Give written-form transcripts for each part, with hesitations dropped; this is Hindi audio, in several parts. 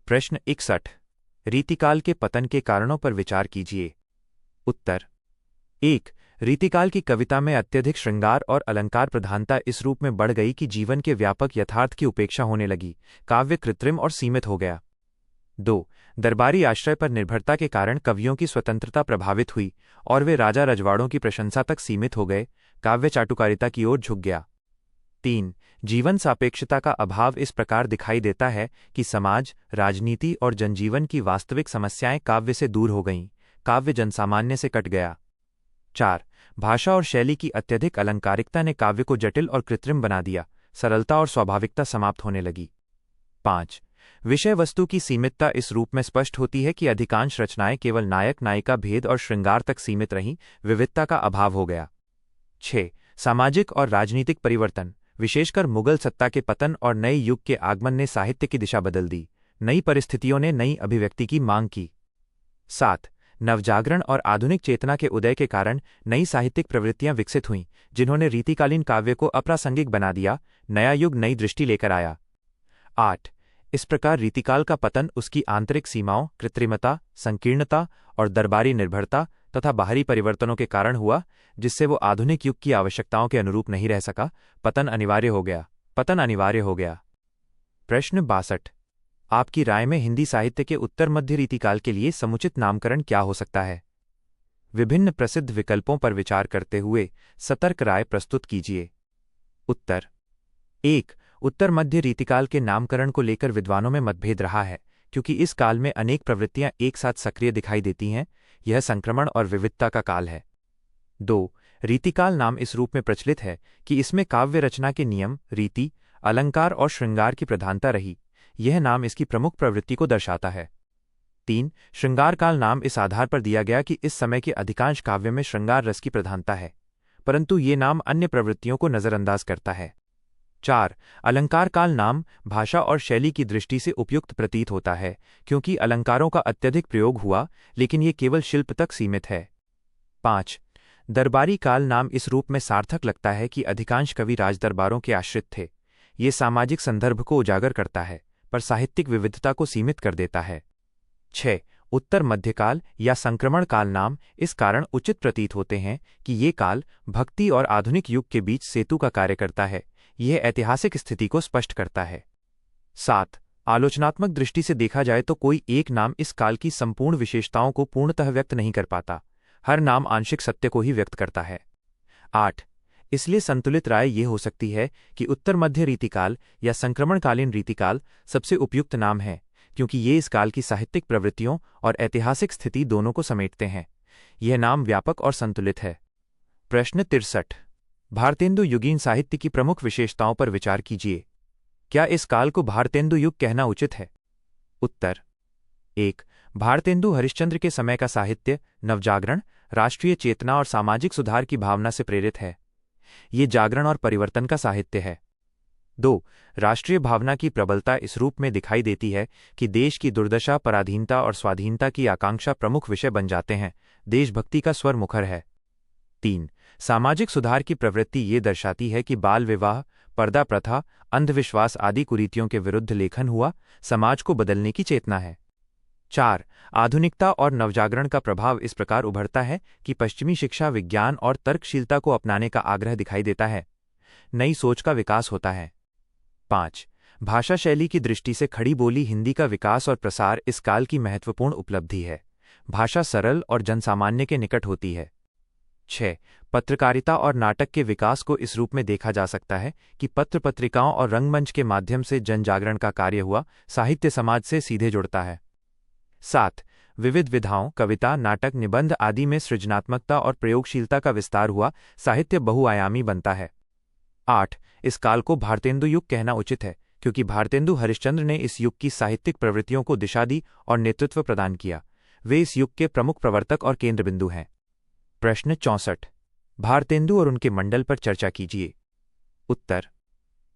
प्रश्न 61। रीतिकाल के पतन के कारणों पर विचार कीजिए। उत्तर। 1। रीतिकाल की कविता में अत्यधिक श्रृंगार और अलंकार प्रधानता इस रूप में बढ़ गई कि जीवन के व्यापक यथार्थ की उपेक्षा होने लगी, काव्य कृत्रिम और सीमित हो गया। 2। दरबारी आश्रय पर निर्भरता के कारण कवियों की स्वतंत्रता प्रभावित हुई और वे राजा रजवाड़ों की प्रशंसा तक सीमित हो गए, काव्य चाटुकारिता की ओर झुक गया। 3। जीवन सापेक्षता का अभाव इस प्रकार दिखाई देता है कि समाज, राजनीति और जनजीवन की वास्तविक समस्याएं काव्य से दूर हो गईं, काव्य जनसामान्य से कट गया। 4। भाषा और शैली की अत्यधिक अलंकारिकता ने काव्य को जटिल और कृत्रिम बना दिया, सरलता और स्वाभाविकता समाप्त होने लगी। 5। विषय वस्तु की सीमितता इस रूप में स्पष्ट होती है कि अधिकांश रचनाएं केवल नायक नायिका भेद और श्रृंगार तक सीमित रहीं, विविधता का अभाव हो गया। 6। सामाजिक और राजनीतिक परिवर्तन, विशेषकर मुगल सत्ता के पतन और नए युग के आगमन ने साहित्य की दिशा बदल दी, नई परिस्थितियों ने नई अभिव्यक्ति की मांग की। 7। नवजागरण और आधुनिक चेतना के उदय के कारण नई साहित्यिक प्रवृत्तियां विकसित हुईं, जिन्होंने रीतिकालीन काव्य को अप्रासंगिक बना दिया, नया युग नई दृष्टि लेकर आया। 8। इस प्रकार रीतिकाल का पतन उसकी आंतरिक सीमाओं, कृत्रिमता, संकीर्णता और दरबारी निर्भरता तथा बाहरी परिवर्तनों के कारण हुआ, जिससे वो आधुनिक युग की आवश्यकताओं के अनुरूप नहीं रह सका। पतन अनिवार्य हो गया। प्रश्न 62। आपकी राय में हिंदी साहित्य के उत्तर मध्य रीतिकाल के लिए समुचित नामकरण क्या हो सकता है? विभिन्न प्रसिद्ध विकल्पों पर विचार करते हुए सतर्क राय प्रस्तुत कीजिए। उत्तर। 1। उत्तर मध्य रीतिकाल के नामकरण को लेकर विद्वानों में मतभेद रहा है, क्योंकि इस काल में अनेक प्रवृत्तियां एक साथ सक्रिय दिखाई देती हैं। यह संक्रमण और विविधता का काल है। 2। रीतिकाल नाम इस रूप में प्रचलित है कि इसमें काव्य रचना के नियम, रीति, अलंकार और श्रृंगार की प्रधानता रही। यह नाम इसकी प्रमुख प्रवृत्ति को दर्शाता है। 3। श्रृंगार काल नाम इस आधार पर दिया गया कि इस समय के अधिकांश काव्य में श्रृंगार रस की प्रधानता है, परंतु ये नाम अन्य प्रवृत्तियों को नजरअंदाज करता है। 4। अलंकार काल नाम भाषा और शैली की दृष्टि से उपयुक्त प्रतीत होता है, क्योंकि अलंकारों का अत्यधिक प्रयोग हुआ, लेकिन ये केवल शिल्प तक सीमित है। 5। दरबारी काल नाम इस रूप में सार्थक लगता है कि अधिकांश कवि राजदरबारों के आश्रित थे। ये सामाजिक संदर्भ को उजागर करता है, पर साहित्यिक विविधता को सीमित कर देता है। 6। उत्तर मध्यकाल या संक्रमण काल नाम इस कारण उचित प्रतीत होते हैं कि ये काल भक्ति और आधुनिक युग के बीच सेतु का कार्य करता है। यह ऐतिहासिक स्थिति को स्पष्ट करता है। 7। आलोचनात्मक दृष्टि से देखा जाए तो कोई एक नाम इस काल की संपूर्ण विशेषताओं को पूर्णतः व्यक्त नहीं कर पाता, हर नाम आंशिक सत्य को ही व्यक्त करता है। 8। इसलिए संतुलित राय ये हो सकती है कि उत्तर मध्य रीतिकाल या संक्रमणकालीन रीतिकाल सबसे उपयुक्त नाम है, क्योंकि ये इस काल की साहित्यिक प्रवृत्तियों और ऐतिहासिक स्थिति दोनों को समेटते हैं। यह नाम व्यापक और संतुलित है। प्रश्न 63। भारतेंदु युगीन साहित्य की प्रमुख विशेषताओं पर विचार कीजिए। क्या इस काल को भारतेंदु युग कहना उचित है? उत्तर। 1। भारतेंदु हरिश्चंद्र के समय का साहित्य नवजागरण, राष्ट्रीय चेतना और सामाजिक सुधार की भावना से प्रेरित है। ये जागरण और परिवर्तन का साहित्य है। 2। राष्ट्रीय भावना की प्रबलता इस रूप में दिखाई देती है कि देश की दुर्दशा, पराधीनता और स्वाधीनता की आकांक्षा प्रमुख विषय बन जाते हैं। देशभक्ति का स्वर मुखर है। 3। सामाजिक सुधार की प्रवृत्ति ये दर्शाती है कि बाल विवाह, पर्दा प्रथा, अंधविश्वास आदि कुरीतियों के विरुद्ध लेखन हुआ, समाज को बदलने की चेतना है। 4। आधुनिकता और नवजागरण का प्रभाव इस प्रकार उभरता है कि पश्चिमी शिक्षा, विज्ञान और तर्कशीलता को अपनाने का आग्रह दिखाई देता है। नई सोच का विकास होता है। 5। भाषा शैली की दृष्टि से खड़ी बोली हिंदी का विकास और प्रसार इस काल की महत्वपूर्ण उपलब्धि है। भाषा सरल और जनसामान्य के निकट होती है। 6। पत्रकारिता और नाटक के विकास को इस रूप में देखा जा सकता है कि पत्र पत्रिकाओं और रंगमंच के माध्यम से जनजागरण का कार्य हुआ, साहित्य समाज से सीधे जुड़ता है। 7। विविध विधाओं, कविता, नाटक, निबंध आदि में सृजनात्मकता और प्रयोगशीलता का विस्तार हुआ, साहित्य बहुआयामी बनता है। 8। इस काल को भारतेंदु युग कहना उचित है, क्योंकि भारतेंदु हरिश्चंद्र ने इस युग की साहित्यिक प्रवृत्तियों को दिशा दी और नेतृत्व प्रदान किया। वे इस युग के प्रमुख प्रवर्तक और केंद्रबिंदु हैं। प्रश्न 64। भारतेंदु और उनके मंडल पर चर्चा कीजिए। उत्तर।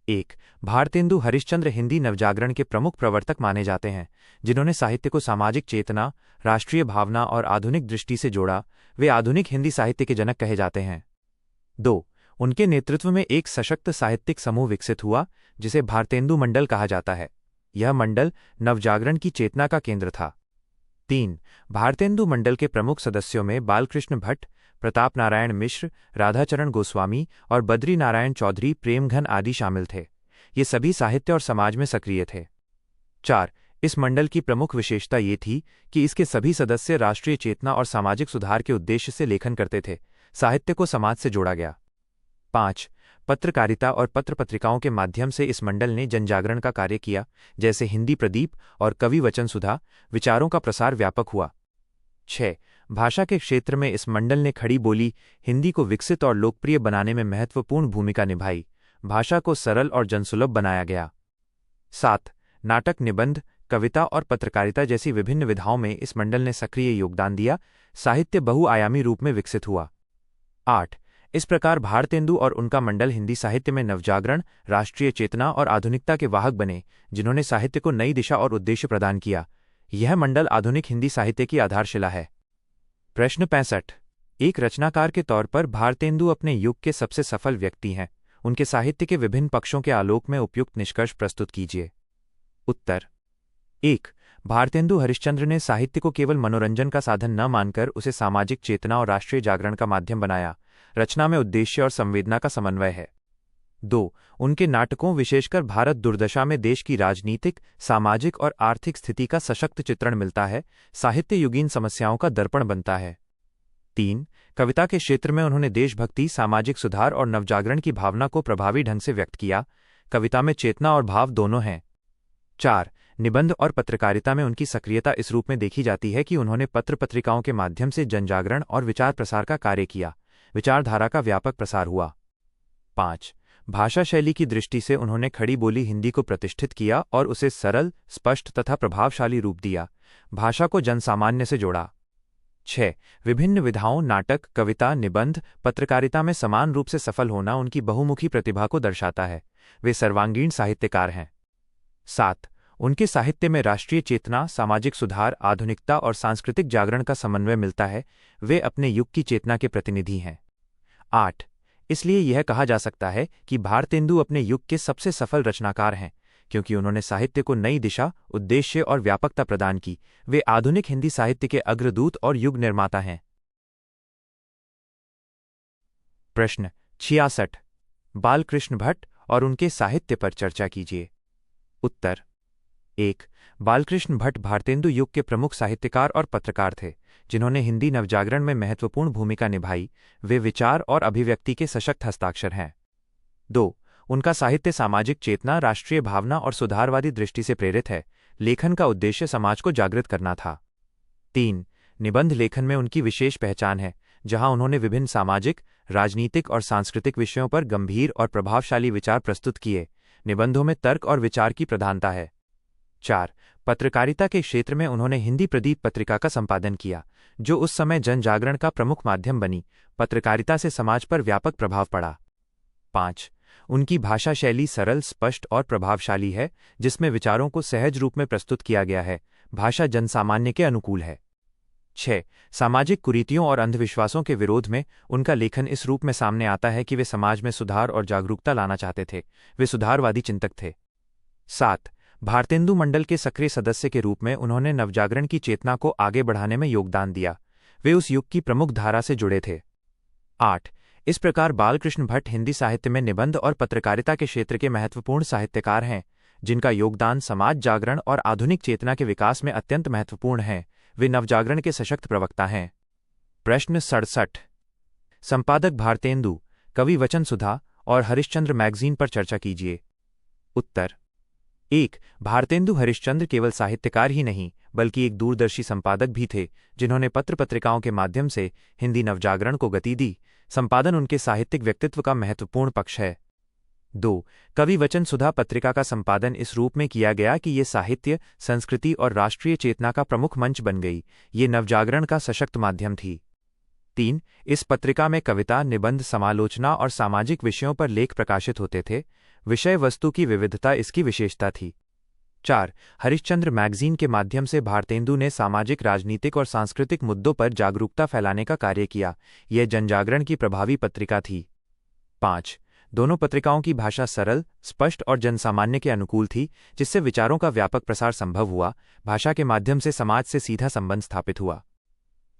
1। भारतेंदु हरिश्चंद्र हिंदी नवजागरण के प्रमुख प्रवर्तक माने जाते हैं, जिन्होंने साहित्य को सामाजिक चेतना, राष्ट्रीय भावना और आधुनिक दृष्टि से जोड़ा। वे आधुनिक हिंदी साहित्य के जनक कहे जाते हैं। 2। उनके नेतृत्व में एक सशक्त साहित्यिक समूह विकसित हुआ, जिसे भारतेंदु मंडल कहा जाता है। यह मंडल नवजागरण की चेतना का केंद्र था। 3. भारतेंदु मंडल के प्रमुख सदस्यों में बालकृष्ण भट्ट, प्रताप नारायण मिश्र, राधाचरण गोस्वामी और बद्री नारायण चौधरी प्रेमघन आदि शामिल थे। ये सभी साहित्य और समाज में सक्रिय थे। 4. इस मंडल की प्रमुख विशेषता ये थी कि इसके सभी सदस्य राष्ट्रीय चेतना और सामाजिक सुधार के उद्देश्य से लेखन करते थे। साहित्य को समाज से जोड़ा गया। 5. पत्रकारिता और पत्र-पत्रिकाओं के माध्यम से इस मंडल ने जनजागरण का कार्य किया, जैसे हिंदी प्रदीप और कवि वचन सुधा। विचारों का प्रसार व्यापक हुआ। 6. भाषा के क्षेत्र में इस मंडल ने खड़ी बोली हिंदी को विकसित और लोकप्रिय बनाने में महत्वपूर्ण भूमिका निभाई। भाषा को सरल और जनसुलभ बनाया गया। 7. नाटक, निबंध, कविता और पत्रकारिता जैसी विभिन्न विधाओं में इस मंडल ने सक्रिय योगदान दिया। साहित्य बहुआयामी रूप में विकसित हुआ। 8. इस प्रकार भारतेंदु और उनका मंडल हिंदी साहित्य में नवजागरण, राष्ट्रीय चेतना और आधुनिकता के वाहक बने, जिन्होंने साहित्य को नई दिशा और उद्देश्य प्रदान किया। यह मंडल आधुनिक हिंदी साहित्य की आधारशिला है। प्रश्न 65. एक रचनाकार के तौर पर भारतेंदु अपने युग के सबसे सफल व्यक्ति हैं। उनके साहित्य के विभिन्न पक्षों के आलोक में उपयुक्त निष्कर्ष प्रस्तुत कीजिए। उत्तर। 1. भारतेंदु हरिश्चंद्र ने साहित्य को केवल मनोरंजन का साधन न मानकर उसे सामाजिक चेतना और राष्ट्रीय जागरण का माध्यम बनाया। रचना में उद्देश्य और संवेदना का समन्वय है। 2. उनके नाटकों, विशेषकर भारत दुर्दशा में देश की राजनीतिक, सामाजिक और आर्थिक स्थिति का सशक्त चित्रण मिलता है, साहित्य युगीन समस्याओं का दर्पण बनता है। 3. कविता के क्षेत्र में उन्होंने देशभक्ति, सामाजिक सुधार और नवजागरण की भावना को प्रभावी ढंग से व्यक्त किया। कविता में चेतना और भाव दोनों हैं। 4. निबंध और पत्रकारिता में उनकी सक्रियता इस रूप में देखी जाती है कि उन्होंने पत्र-पत्रिकाओं के माध्यम से जनजागरण और विचार प्रसार का कार्य किया। विचारधारा का व्यापक प्रसार हुआ। 5. भाषा शैली की दृष्टि से उन्होंने खड़ी बोली हिंदी को प्रतिष्ठित किया और उसे सरल, स्पष्ट तथा प्रभावशाली रूप दिया। भाषा को जनसामान्य से जोड़ा। 6. विभिन्न विधाओं, नाटक, कविता, निबंध, पत्रकारिता में समान रूप से सफल होना उनकी बहुमुखी प्रतिभा को दर्शाता है। वे सर्वांगीण साहित्यकार हैं। 7. उनके साहित्य में राष्ट्रीय चेतना, सामाजिक सुधार, आधुनिकता और सांस्कृतिक जागरण का समन्वय मिलता है। वे अपने युग की चेतना के प्रतिनिधि हैं। 8. इसलिए यह कहा जा सकता है कि भारतेंदु अपने युग के सबसे सफल रचनाकार हैं, क्योंकि उन्होंने साहित्य को नई दिशा, उद्देश्य और व्यापकता प्रदान की। वे आधुनिक हिंदी साहित्य के अग्रदूत और युग निर्माता हैं। प्रश्न 66. बालकृष्ण भट्ट और उनके साहित्य पर चर्चा कीजिए। उत्तर। 1. बालकृष्ण भट्ट भारतेंदु युग के प्रमुख साहित्यकार और पत्रकार थे, जिन्होंने हिंदी नवजागरण में महत्वपूर्ण भूमिका निभाई। वे विचार और अभिव्यक्ति के सशक्त हस्ताक्षर हैं। 2. उनका साहित्य सामाजिक चेतना, राष्ट्रीय भावना और सुधारवादी दृष्टि से प्रेरित है। लेखन का उद्देश्य समाज को जागृत करना था। 3. निबंध लेखन में उनकी विशेष पहचान है, जहां उन्होंने विभिन्न सामाजिक, राजनीतिक और सांस्कृतिक विषयों पर गंभीर और प्रभावशाली विचार प्रस्तुत किए। निबंधों में तर्क और विचार की प्रधानता है। 4. पत्रकारिता के क्षेत्र में उन्होंने हिंदी प्रदीप पत्रिका का संपादन किया, जो उस समय जनजागरण का प्रमुख माध्यम बनी। पत्रकारिता से समाज पर व्यापक प्रभाव पड़ा। 5. उनकी भाषा शैली सरल, स्पष्ट और प्रभावशाली है, जिसमें विचारों को सहज रूप में प्रस्तुत किया गया है। भाषा जनसामान्य के अनुकूल है। 6. सामाजिक कुरीतियों और अंधविश्वासों के विरोध में उनका लेखन इस रूप में सामने आता है कि वे समाज में सुधार और जागरूकता लाना चाहते थे। वे सुधारवादी चिंतक थे। 7. भारतेंदु मंडल के सक्रिय सदस्य के रूप में उन्होंने नवजागरण की चेतना को आगे बढ़ाने में योगदान दिया। वे उस युग की प्रमुख धारा से जुड़े थे। 8. इस प्रकार बालकृष्ण भट्ट हिंदी साहित्य में निबंध और पत्रकारिता के क्षेत्र के महत्वपूर्ण साहित्यकार हैं, जिनका योगदान समाज जागरण और आधुनिक चेतना के विकास में अत्यंत महत्वपूर्ण है। वे नवजागरण के सशक्त प्रवक्ता हैं। प्रश्न 67. संपादक भारतेंदु, कवि वचन सुधा और हरिश्चंद्र मैगजीन पर चर्चा कीजिए। उत्तर। 1. भारतेंदु हरिश्चंद्र केवल साहित्यकार ही नहीं, बल्कि एक दूरदर्शी संपादक भी थे, जिन्होंने पत्र-पत्रिकाओं के माध्यम से हिंदी नवजागरण को गति दी। संपादन उनके साहित्यिक व्यक्तित्व का महत्वपूर्ण पक्ष है। 2. कवि वचन सुधा पत्रिका का संपादन इस रूप में किया गया कि ये साहित्य, संस्कृति और राष्ट्रीय चेतना का प्रमुख मंच बन गई। ये नवजागरण का सशक्त माध्यम थी। 3. इस पत्रिका में कविता, निबंध, समालोचना और सामाजिक विषयों पर लेख प्रकाशित होते थे। विषय वस्तु की विविधता इसकी विशेषता थी। 4. हरिश्चंद्र मैगजीन के माध्यम से भारतेंदु ने सामाजिक, राजनीतिक और सांस्कृतिक मुद्दों पर जागरूकता फैलाने का कार्य किया। यह जनजागरण की प्रभावी पत्रिका थी। 5. दोनों पत्रिकाओं की भाषा सरल, स्पष्ट और जनसामान्य के अनुकूल थी, जिससे विचारों का व्यापक प्रसार संभव हुआ। भाषा के माध्यम से समाज से सीधा संबंध स्थापित हुआ।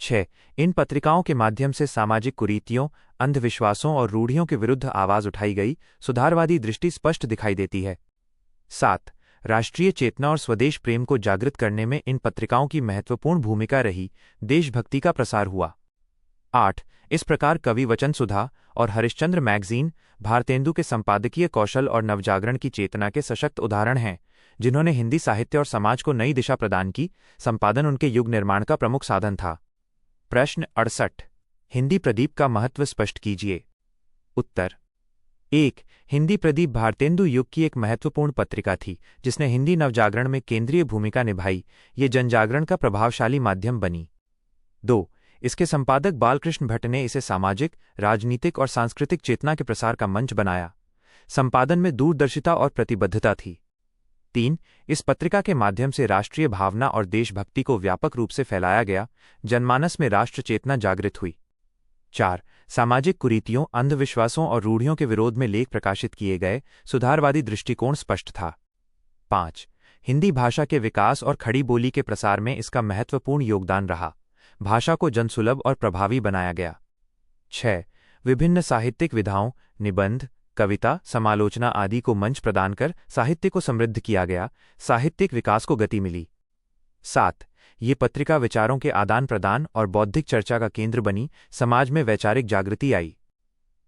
6. इन पत्रिकाओं के माध्यम से सामाजिक कुरीतियों, अंधविश्वासों और रूढ़ियों के विरुद्ध आवाज उठाई गई, सुधारवादी दृष्टि स्पष्ट दिखाई देती है। 7. राष्ट्रीय चेतना और स्वदेश प्रेम को जागृत करने में इन पत्रिकाओं की महत्वपूर्ण भूमिका रही, देशभक्ति का प्रसार हुआ। 8. इस प्रकार कवि वचन सुधा और हरिश्चंद्र मैगजीन भारतेंदु के संपादकीय कौशल और नवजागरण की चेतना के सशक्त उदाहरण हैं, जिन्होंने हिंदी साहित्य और समाज को नई दिशा प्रदान की। संपादन उनके युग निर्माण का प्रमुख साधन था। प्रश्न 68। हिंदी प्रदीप का महत्व स्पष्ट कीजिए। उत्तर। 1. हिंदी प्रदीप भारतेंदु युग की एक महत्वपूर्ण पत्रिका थी, जिसने हिंदी नवजागरण में केंद्रीय भूमिका निभाई। ये जनजागरण का प्रभावशाली माध्यम बनी। 2. इसके संपादक बालकृष्ण भट्ट ने इसे सामाजिक, राजनीतिक और सांस्कृतिक चेतना के प्रसार का मंच बनाया। संपादन में दूरदर्शिता और प्रतिबद्धता थी। 3. इस पत्रिका के माध्यम से राष्ट्रीय भावना और देशभक्ति को व्यापक रूप से फैलाया गया, जनमानस में राष्ट्र चेतना जागृत हुई। 4. सामाजिक कुरीतियों, अंधविश्वासों और रूढ़ियों के विरोध में लेख प्रकाशित किए गए, सुधारवादी दृष्टिकोण स्पष्ट था। 5. हिंदी भाषा के विकास और खड़ी बोली के प्रसार में इसका महत्वपूर्ण योगदान रहा। भाषा को जनसुलभ और प्रभावी बनाया गया। 6. विभिन्न साहित्यिक विधाओं, निबंध, कविता, समालोचना आदि को मंच प्रदान कर साहित्य को समृद्ध किया गया, साहित्यिक विकास को गति मिली। 7. ये पत्रिका विचारों के आदान प्रदान और बौद्धिक चर्चा का केंद्र बनी, समाज में वैचारिक जागृति आई।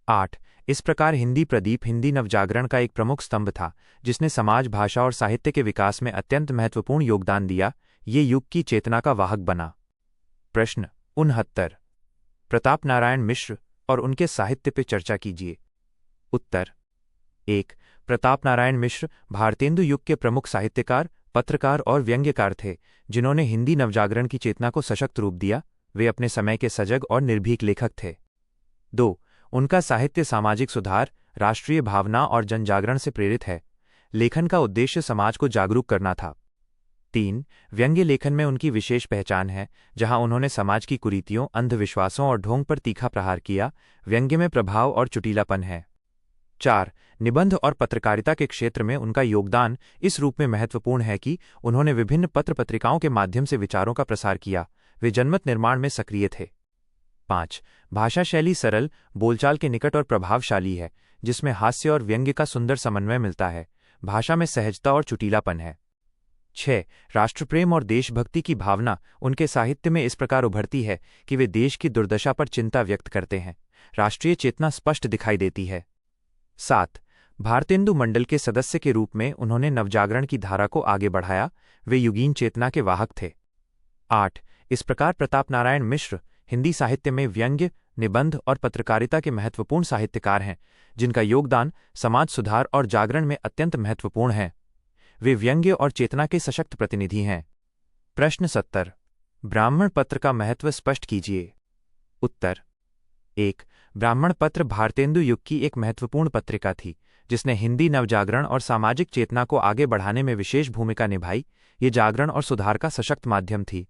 8. इस प्रकार हिंदी प्रदीप हिंदी नवजागरण का एक प्रमुख स्तंभ था, जिसने समाज, भाषा और साहित्य के विकास में अत्यंत महत्वपूर्ण योगदान दिया। ये युग की चेतना का वाहक बना। प्रश्न 69। प्रताप नारायण मिश्र और उनके साहित्य पर चर्चा कीजिए। उत्तर। 1. प्रताप नारायण मिश्र भारतेंदु युग के प्रमुख साहित्यकार, पत्रकार और व्यंग्यकार थे, जिन्होंने हिंदी नवजागरण की चेतना को सशक्त रूप दिया। वे अपने समय के सजग और निर्भीक लेखक थे। 2. उनका साहित्य सामाजिक सुधार, राष्ट्रीय भावना और जनजागरण से प्रेरित है। लेखन का उद्देश्य समाज को जागरूक करना था। 3. व्यंग्य लेखन में उनकी विशेष पहचान है, जहां उन्होंने समाज की कुरीतियों, अंधविश्वासों और ढोंग पर तीखा प्रहार किया। व्यंग्य में प्रभाव और चुटीलापन है। 4. निबंध और पत्रकारिता के क्षेत्र में उनका योगदान इस रूप में महत्वपूर्ण है कि उन्होंने विभिन्न पत्र पत्रिकाओं के माध्यम से विचारों का प्रसार किया। वे जनमत निर्माण में सक्रिय थे। 5. भाषा शैली सरल, बोलचाल के निकट और प्रभावशाली है, जिसमें हास्य और व्यंग्य का सुंदर समन्वय मिलता है। भाषा में सहजता और चुटीलापन है। 6. राष्ट्रप्रेम और देशभक्ति की भावना उनके साहित्य में इस प्रकार उभरती है कि वे देश की दुर्दशा पर चिंता व्यक्त करते हैं। राष्ट्रीय चेतना स्पष्ट दिखाई देती है। 7. भारतेंदु मंडल के सदस्य के रूप में उन्होंने नवजागरण की धारा को आगे बढ़ाया। वे युगीन चेतना के वाहक थे। 8. इस प्रकार प्रताप नारायण मिश्र हिंदी साहित्य में व्यंग्य, निबंध और पत्रकारिता के महत्वपूर्ण साहित्यकार हैं, जिनका योगदान समाज सुधार और जागरण में अत्यंत महत्वपूर्ण है। वे व्यंग्य और चेतना के सशक्त प्रतिनिधि हैं। प्रश्न 70। ब्राह्मण पत्र का महत्व स्पष्ट कीजिए। उत्तर। 1. ब्राह्मण पत्र भारतेंदु युग की एक महत्वपूर्ण पत्रिका थी, जिसने हिंदी नवजागरण और सामाजिक चेतना को आगे बढ़ाने में विशेष भूमिका निभाई। ये जागरण और सुधार का सशक्त माध्यम थी।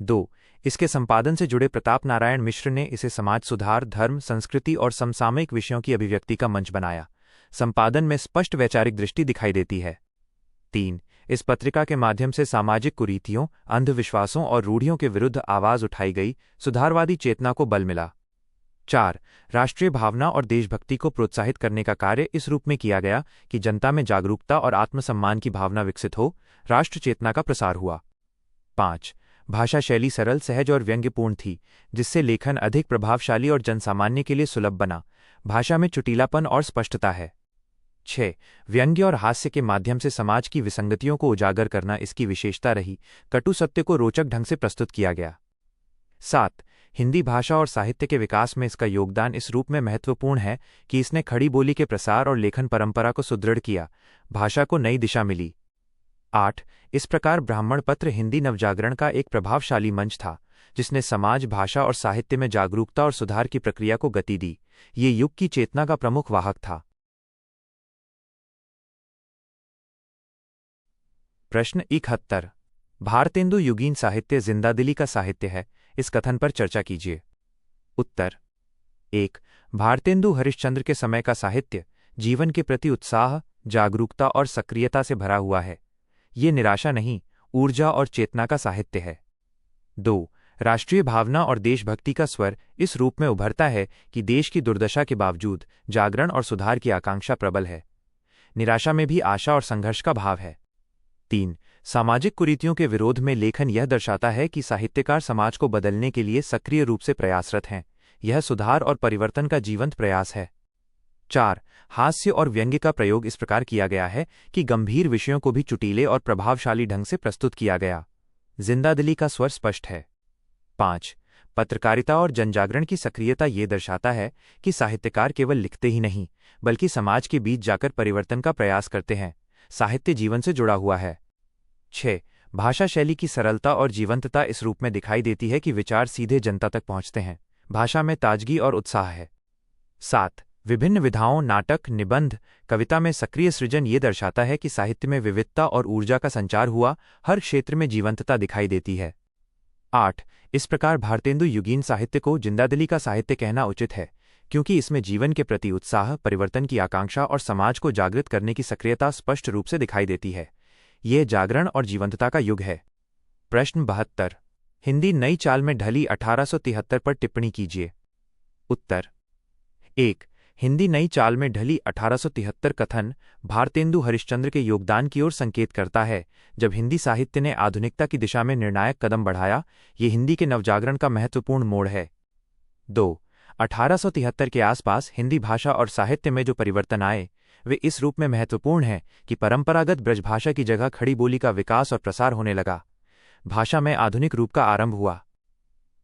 2. इसके संपादन से जुड़े प्रताप नारायण मिश्र ने इसे समाज सुधार, धर्म, संस्कृति और समसामयिक विषयों की अभिव्यक्ति का मंच बनाया। संपादन में स्पष्ट वैचारिक दृष्टि दिखाई देती है। 3. इस पत्रिका के माध्यम से सामाजिक कुरीतियों, अंधविश्वासों और रूढ़ियों के विरुद्ध आवाज उठाई गई, सुधारवादी चेतना को बल मिला। 4. राष्ट्रीय भावना और देशभक्ति को प्रोत्साहित करने का कार्य इस रूप में किया गया कि जनता में जागरूकता और आत्मसम्मान की भावना विकसित हो, राष्ट्र चेतना का प्रसार हुआ। 5. भाषा शैली सरल, सहज और व्यंग्यपूर्ण थी, जिससे लेखन अधिक प्रभावशाली और जनसामान्य के लिए सुलभ बना। भाषा में चुटीलापन और स्पष्टता है। 6. व्यंग्य और हास्य के माध्यम से समाज की विसंगतियों को उजागर करना इसकी विशेषता रही। कटु सत्य को रोचक ढंग से प्रस्तुत किया गया। 7. हिंदी भाषा और साहित्य के विकास में इसका योगदान इस रूप में महत्वपूर्ण है कि इसने खड़ी बोली के प्रसार और लेखन परंपरा को सुदृढ़ किया। भाषा को नई दिशा मिली। 8. इस प्रकार ब्राह्मण पत्र हिंदी नवजागरण का एक प्रभावशाली मंच था, जिसने समाज, भाषा और साहित्य में जागरूकता और सुधार की प्रक्रिया को गति दी। ये युग की चेतना का प्रमुख वाहक था। प्रश्न 71। भारतेंदु युगीन साहित्य जिंदादिली का साहित्य है, इस कथन पर चर्चा कीजिए। उत्तर। 1. भारतेंदु हरिश्चंद्र के समय का साहित्य जीवन के प्रति उत्साह, जागरूकता और सक्रियता से भरा हुआ है। ये निराशा नहीं, ऊर्जा और चेतना का साहित्य है। 2. राष्ट्रीय भावना और देशभक्ति का स्वर इस रूप में उभरता है कि देश की दुर्दशा के बावजूद जागरण और सुधार की आकांक्षा प्रबल है। निराशा में भी आशा और संघर्ष का भाव है। 3. सामाजिक कुरीतियों के विरोध में लेखन यह दर्शाता है कि साहित्यकार समाज को बदलने के लिए सक्रिय रूप से प्रयासरत हैं। यह सुधार और परिवर्तन का जीवंत प्रयास है। 4. हास्य और व्यंग्य का प्रयोग इस प्रकार किया गया है कि गंभीर विषयों को भी चुटीले और प्रभावशाली ढंग से प्रस्तुत किया गया। जिंदादिली का स्वर स्पष्ट है। 5. पत्रकारिता और जनजागरण की सक्रियता ये दर्शाता है कि साहित्यकार केवल लिखते ही नहीं, बल्कि समाज के बीच जाकर परिवर्तन का प्रयास करते हैं। साहित्य जीवन से जुड़ा हुआ है। 6. भाषा शैली की सरलता और जीवंतता इस रूप में दिखाई देती है कि विचार सीधे जनता तक पहुंचते हैं। भाषा में ताजगी और उत्साह है। 7. विभिन्न विधाओं, नाटक, निबंध, कविता में सक्रिय सृजन ये दर्शाता है कि साहित्य में विविधता और ऊर्जा का संचार हुआ, हर क्षेत्र में जीवंतता दिखाई देती है। 8. इस प्रकार भारतेंदु युगीन साहित्य को जिंदादिली का साहित्य कहना उचित है, क्योंकि इसमें जीवन के प्रति उत्साह, परिवर्तन की आकांक्षा और समाज को जागृत करने की सक्रियता स्पष्ट रूप से दिखाई देती है। यह जागरण और जीवंतता का युग है। प्रश्न 72. हिंदी नई चाल में ढली 1873 पर टिप्पणी कीजिए। उत्तर। 1. हिंदी नई चाल में ढली 1873 कथन भारतेंदु हरिश्चंद्र के योगदान की ओर संकेत करता है। जब हिंदी साहित्य ने आधुनिकता की दिशा में निर्णायक कदम बढ़ाया, ये हिंदी के नवजागरण का महत्वपूर्ण मोड़ है। 2. 1873 के आसपास हिंदी भाषा और साहित्य में जो परिवर्तन आए, वे इस रूप में महत्वपूर्ण हैं कि परंपरागत ब्रजभाषा की जगह खड़ी बोली का विकास और प्रसार होने लगा। भाषा में आधुनिक रूप का आरंभ हुआ।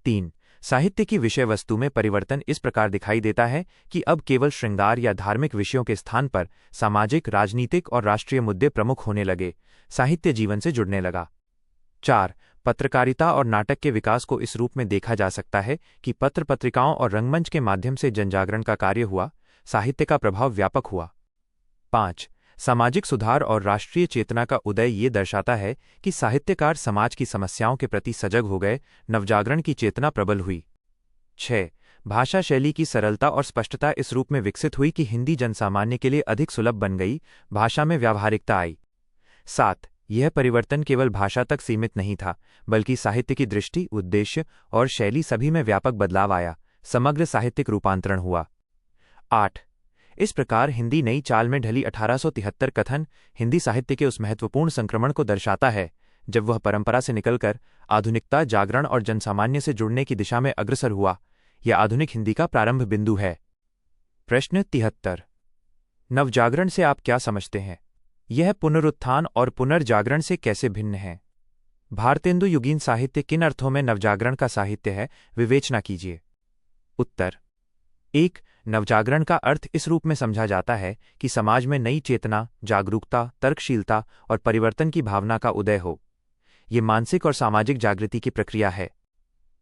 3. साहित्य की विषय वस्तु में परिवर्तन इस प्रकार दिखाई देता है कि अब केवल श्रृंगार या धार्मिक विषयों के स्थान पर सामाजिक, राजनीतिक और राष्ट्रीय मुद्दे प्रमुख होने लगे। साहित्य जीवन से जुड़ने लगा। 4. पत्रकारिता और नाटक के विकास को इस रूप में देखा जा सकता है कि पत्र पत्रिकाओं और रंगमंच के माध्यम से जनजागरण का कार्य हुआ, साहित्य का प्रभाव व्यापक हुआ। 5. सामाजिक सुधार और राष्ट्रीय चेतना का उदय ये दर्शाता है कि साहित्यकार समाज की समस्याओं के प्रति सजग हो गए, नवजागरण की चेतना प्रबल हुई। 6. भाषा शैली की सरलता और स्पष्टता इस रूप में विकसित हुई कि हिंदी जनसामान्य के लिए अधिक सुलभ बन गई, भाषा में व्यावहारिकता आई। 7. यह परिवर्तन केवल भाषा तक सीमित नहीं था, बल्कि साहित्य की दृष्टि, उद्देश्य और शैली सभी में व्यापक बदलाव आया, समग्र साहित्यिक रूपांतरण हुआ। 8. इस प्रकार हिंदी नई चाल में ढली 1873 कथन हिंदी साहित्य के उस महत्वपूर्ण संक्रमण को दर्शाता है जब वह परंपरा से निकलकर आधुनिकता, जागरण और जनसामान्य से जुड़ने की दिशा में अग्रसर हुआ। यह आधुनिक हिंदी का प्रारंभ बिंदु है। प्रश्न 73. नवजागरण से आप क्या समझते हैं? यह पुनरुत्थान और पुनर्जागरण से कैसे भिन्न है? भारतेंदु युगीन साहित्य किन अर्थों में नवजागरण का साहित्य है, विवेचना कीजिए। उत्तर। 1. नवजागरण का अर्थ इस रूप में समझा जाता है कि समाज में नई चेतना, जागरूकता, तर्कशीलता और परिवर्तन की भावना का उदय हो। ये मानसिक और सामाजिक जागृति की प्रक्रिया है।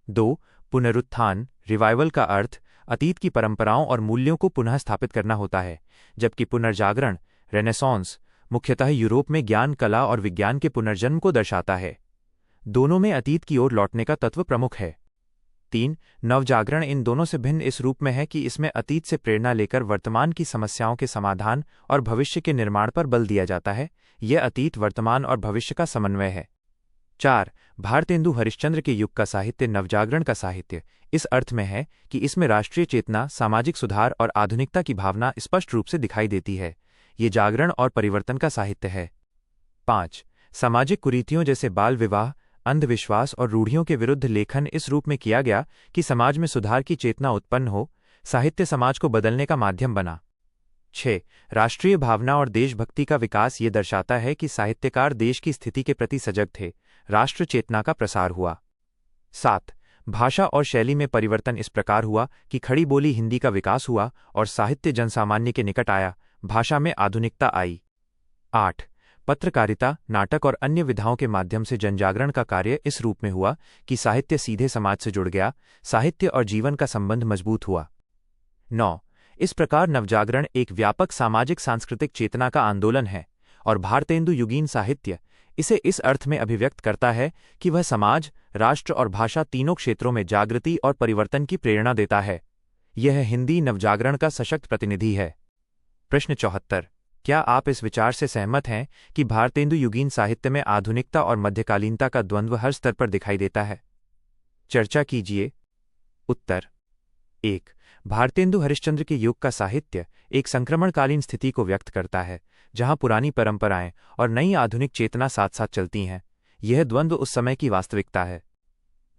2. पुनरुत्थान, रिवाइवल का अर्थ अतीत की परंपराओं और मूल्यों को पुनः स्थापित करना होता है, जबकि पुनर्जागरण, रेनेसांस, मुख्यतः यूरोप में ज्ञान, कला और विज्ञान के पुनर्जन्म को दर्शाता है। दोनों में अतीत की ओर लौटने का तत्व प्रमुख है। 3. नवजागरण इन दोनों से भिन्न इस रूप में है कि इसमें अतीत से प्रेरणा लेकर वर्तमान की समस्याओं के समाधान और भविष्य के निर्माण पर बल दिया जाता है। यह अतीत, वर्तमान और भविष्य का समन्वय है। 4. भारतेंदु हरिश्चंद्र के युग का साहित्य नवजागरण का साहित्य इस अर्थ में है कि इसमें राष्ट्रीय चेतना, सामाजिक सुधार और आधुनिकता की भावना स्पष्ट रूप से दिखाई देती है। ये जागरण और परिवर्तन का साहित्य है। 5. सामाजिक कुरीतियों जैसे बाल विवाह, अंधविश्वास और रूढ़ियों के विरुद्ध लेखन इस रूप में किया गया कि समाज में सुधार की चेतना उत्पन्न हो। साहित्य समाज को बदलने का माध्यम बना। 6. राष्ट्रीय भावना और देशभक्ति का विकास ये दर्शाता है कि साहित्यकार देश की स्थिति के प्रति सजग थे, राष्ट्र चेतना का प्रसार हुआ। 7. भाषा और शैली में परिवर्तन इस प्रकार हुआ कि खड़ी बोली हिंदी का विकास हुआ और साहित्य जनसामान्य के निकट आया, भाषा में आधुनिकता आई। 8. पत्रकारिता, नाटक और अन्य विधाओं के माध्यम से जनजागरण का कार्य इस रूप में हुआ कि साहित्य सीधे समाज से जुड़ गया, साहित्य और जीवन का संबंध मजबूत हुआ। 9. इस प्रकार नवजागरण एक व्यापक सामाजिक सांस्कृतिक चेतना का आंदोलन है और भारतेंदु युगीन साहित्य इसे इस अर्थ में अभिव्यक्त करता है कि वह समाज, राष्ट्र और भाषा तीनों क्षेत्रों में जागृति और परिवर्तन की प्रेरणा देता है। यह हिंदी नवजागरण का सशक्त प्रतिनिधि है। प्रश्न 74। क्या आप इस विचार से सहमत हैं कि भारतेंदु युगीन साहित्य में आधुनिकता और मध्यकालीनता का द्वंद्व हर स्तर पर दिखाई देता है? चर्चा कीजिए। उत्तर। 1। भारतेंदु हरिश्चंद्र के युग का साहित्य एक संक्रमणकालीन स्थिति को व्यक्त करता है, जहां पुरानी परंपराएं और नई आधुनिक चेतना साथ साथ चलती हैं। यह द्वंद्व उस समय की वास्तविकता है।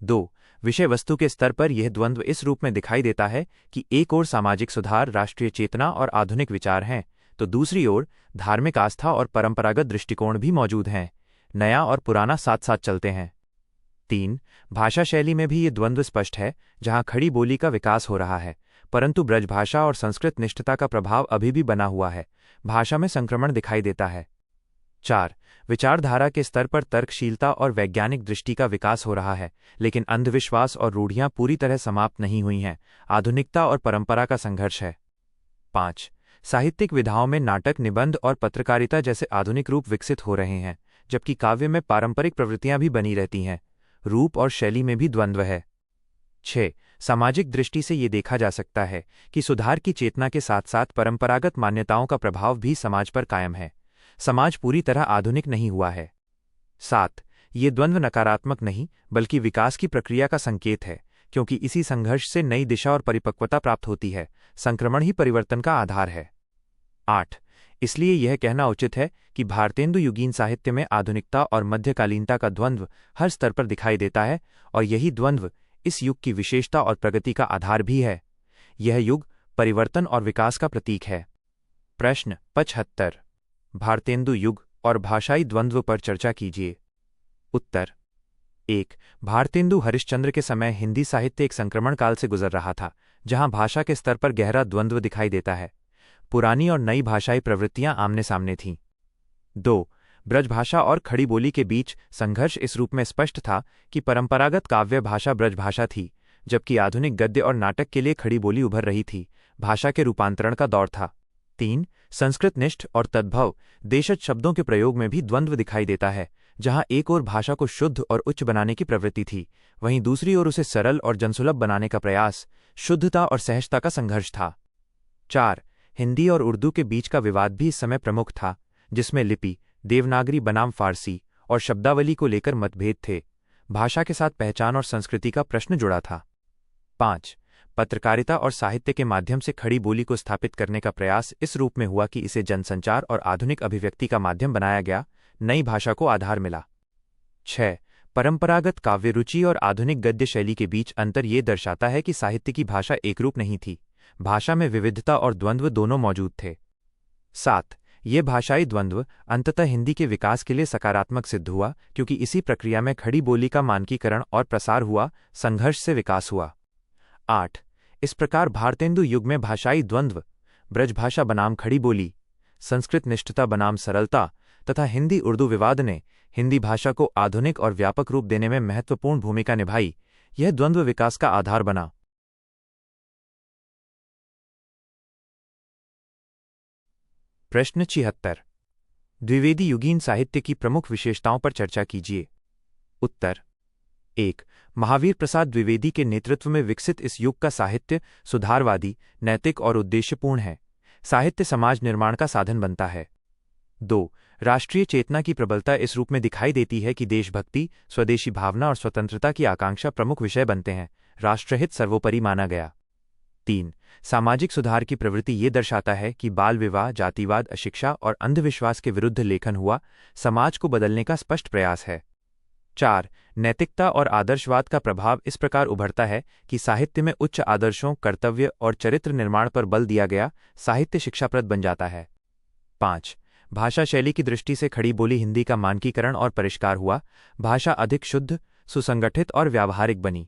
2। विषय वस्तु के स्तर पर यह द्वंद्व इस रूप में दिखाई देता है कि एक ओर सामाजिक सुधार, राष्ट्रीय चेतना और आधुनिक विचार हैं, तो दूसरी ओर धार्मिक आस्था और परंपरागत दृष्टिकोण भी मौजूद हैं। नया और पुराना साथ साथ चलते हैं। 3। भाषा शैली में भी ये द्वंद्व स्पष्ट है, जहां खड़ी बोली का विकास हो रहा है, परंतु ब्रजभाषा और संस्कृत निष्ठता का प्रभाव अभी भी बना हुआ है। भाषा में संक्रमण दिखाई देता है। 4। विचारधारा के स्तर पर तर्कशीलता और वैज्ञानिक दृष्टि का विकास हो रहा है, लेकिन अंधविश्वास और रूढ़ियां पूरी तरह समाप्त नहीं हुई हैं। आधुनिकता और परंपरा का संघर्ष है। 5। साहित्यिक विधाओं में नाटक, निबंध और पत्रकारिता जैसे आधुनिक रूप विकसित हो रहे हैं, जबकि काव्य में पारंपरिक प्रवृत्तियां भी बनी रहती हैं। रूप और शैली में भी द्वंद्व है। 6। सामाजिक दृष्टि से ये देखा जा सकता है कि सुधार की चेतना के साथ साथ परंपरागत मान्यताओं का प्रभाव भी समाज पर कायम है। समाज पूरी तरह आधुनिक नहीं हुआ है। 7। ये द्वंद्व नकारात्मक नहीं, बल्कि विकास की प्रक्रिया का संकेत है, क्योंकि इसी संघर्ष से नई दिशा और परिपक्वता प्राप्त होती है। संक्रमण ही परिवर्तन का आधार है। 8। इसलिए यह कहना उचित है कि भारतेंदु युगीन साहित्य में आधुनिकता और मध्यकालीनता का द्वंद्व हर स्तर पर दिखाई देता है, और यही द्वंद्व इस युग की विशेषता और प्रगति का आधार भी है। यह युग परिवर्तन और विकास का प्रतीक है। प्रश्न 75। भारतेंदु युग और भाषाई द्वंद्व पर चर्चा कीजिए। उत्तर। 1। भारतेंदु हरिश्चंद्र के समय हिंदी साहित्य एक संक्रमण काल से गुजर रहा था, जहां भाषा के स्तर पर गहरा द्वंद्व दिखाई देता है। पुरानी और नई भाषाई प्रवृत्तियां आमने सामने थीं। 2। ब्रजभाषा और खड़ी बोली के बीच संघर्ष इस रूप में स्पष्ट था कि परंपरागत काव्य भाषा ब्रजभाषा थी, जबकि आधुनिक गद्य और नाटक के लिए खड़ी बोली उभर रही थी। भाषा के रूपांतरण का दौर था। 3। संस्कृतनिष्ठ और तद्भव देशज शब्दों के प्रयोग में भी द्वंद्व दिखाई देता है, जहां एक ओर भाषा को शुद्ध और उच्च बनाने की प्रवृत्ति थी, वहीं दूसरी ओर उसे सरल और जनसुलभ बनाने का प्रयास, शुद्धता और सहजता का संघर्ष था। 4। हिंदी और उर्दू के बीच का विवाद भी इस समय प्रमुख था, जिसमें लिपि, देवनागरी बनाम फारसी और शब्दावली को लेकर मतभेद थे। भाषा के साथ पहचान और संस्कृति का प्रश्न जुड़ा था। 5। पत्रकारिता और साहित्य के माध्यम से खड़ी बोली को स्थापित करने का प्रयास इस रूप में हुआ कि इसे जनसंचार और आधुनिक अभिव्यक्ति का माध्यम बनाया गया, नई भाषा को आधार मिला। 6। परंपरागत काव्य रुचि और आधुनिक गद्य शैली के बीच अंतर ये दर्शाता है कि साहित्य की भाषा एकरूप नहीं थी, भाषा में विविधता और द्वंद्व दोनों मौजूद थे। 7। ये भाषाई द्वंद्व अंततः हिंदी के विकास के लिए सकारात्मक सिद्ध हुआ, क्योंकि इसी प्रक्रिया में खड़ी बोली का मानकीकरण और प्रसार हुआ, संघर्ष से विकास हुआ। 8। इस प्रकार भारतेंदु युग में भाषाई द्वंद्व, ब्रजभाषा बनाम खड़ी बोली, संस्कृत निष्ठता बनाम सरलता तथा हिंदी उर्दू विवाद ने हिंदी भाषा को आधुनिक और व्यापक रूप देने में महत्वपूर्ण भूमिका निभाई। यह द्वंद्व विकास का आधार बना। प्रश्न 76। द्विवेदी युगीन साहित्य की प्रमुख विशेषताओं पर चर्चा कीजिए। उत्तर। 1। महावीर प्रसाद द्विवेदी के नेतृत्व में विकसित इस युग का साहित्य सुधारवादी, नैतिक और उद्देश्यपूर्ण है। साहित्य समाज निर्माण का साधन बनता है। 2। राष्ट्रीय चेतना की प्रबलता इस रूप में दिखाई देती है कि देशभक्ति, स्वदेशी भावना और स्वतंत्रता की आकांक्षा प्रमुख विषय बनते हैं। राष्ट्रहित सर्वोपरि माना गया। 3। सामाजिक सुधार की प्रवृत्ति ये दर्शाता है कि बाल विवाह, जातिवाद, अशिक्षा और अंधविश्वास के विरुद्ध लेखन हुआ, समाज को बदलने का स्पष्ट प्रयास है। 4। नैतिकता और आदर्शवाद का प्रभाव इस प्रकार उभरता है कि साहित्य में उच्च आदर्शों, कर्तव्य और चरित्र निर्माण पर बल दिया गया, साहित्य शिक्षाप्रद बन जाता है। 5। भाषा शैली की दृष्टि से खड़ी बोली हिंदी का मानकीकरण और परिष्कार हुआ, भाषा अधिक शुद्ध, सुसंगठित और व्यावहारिक बनी।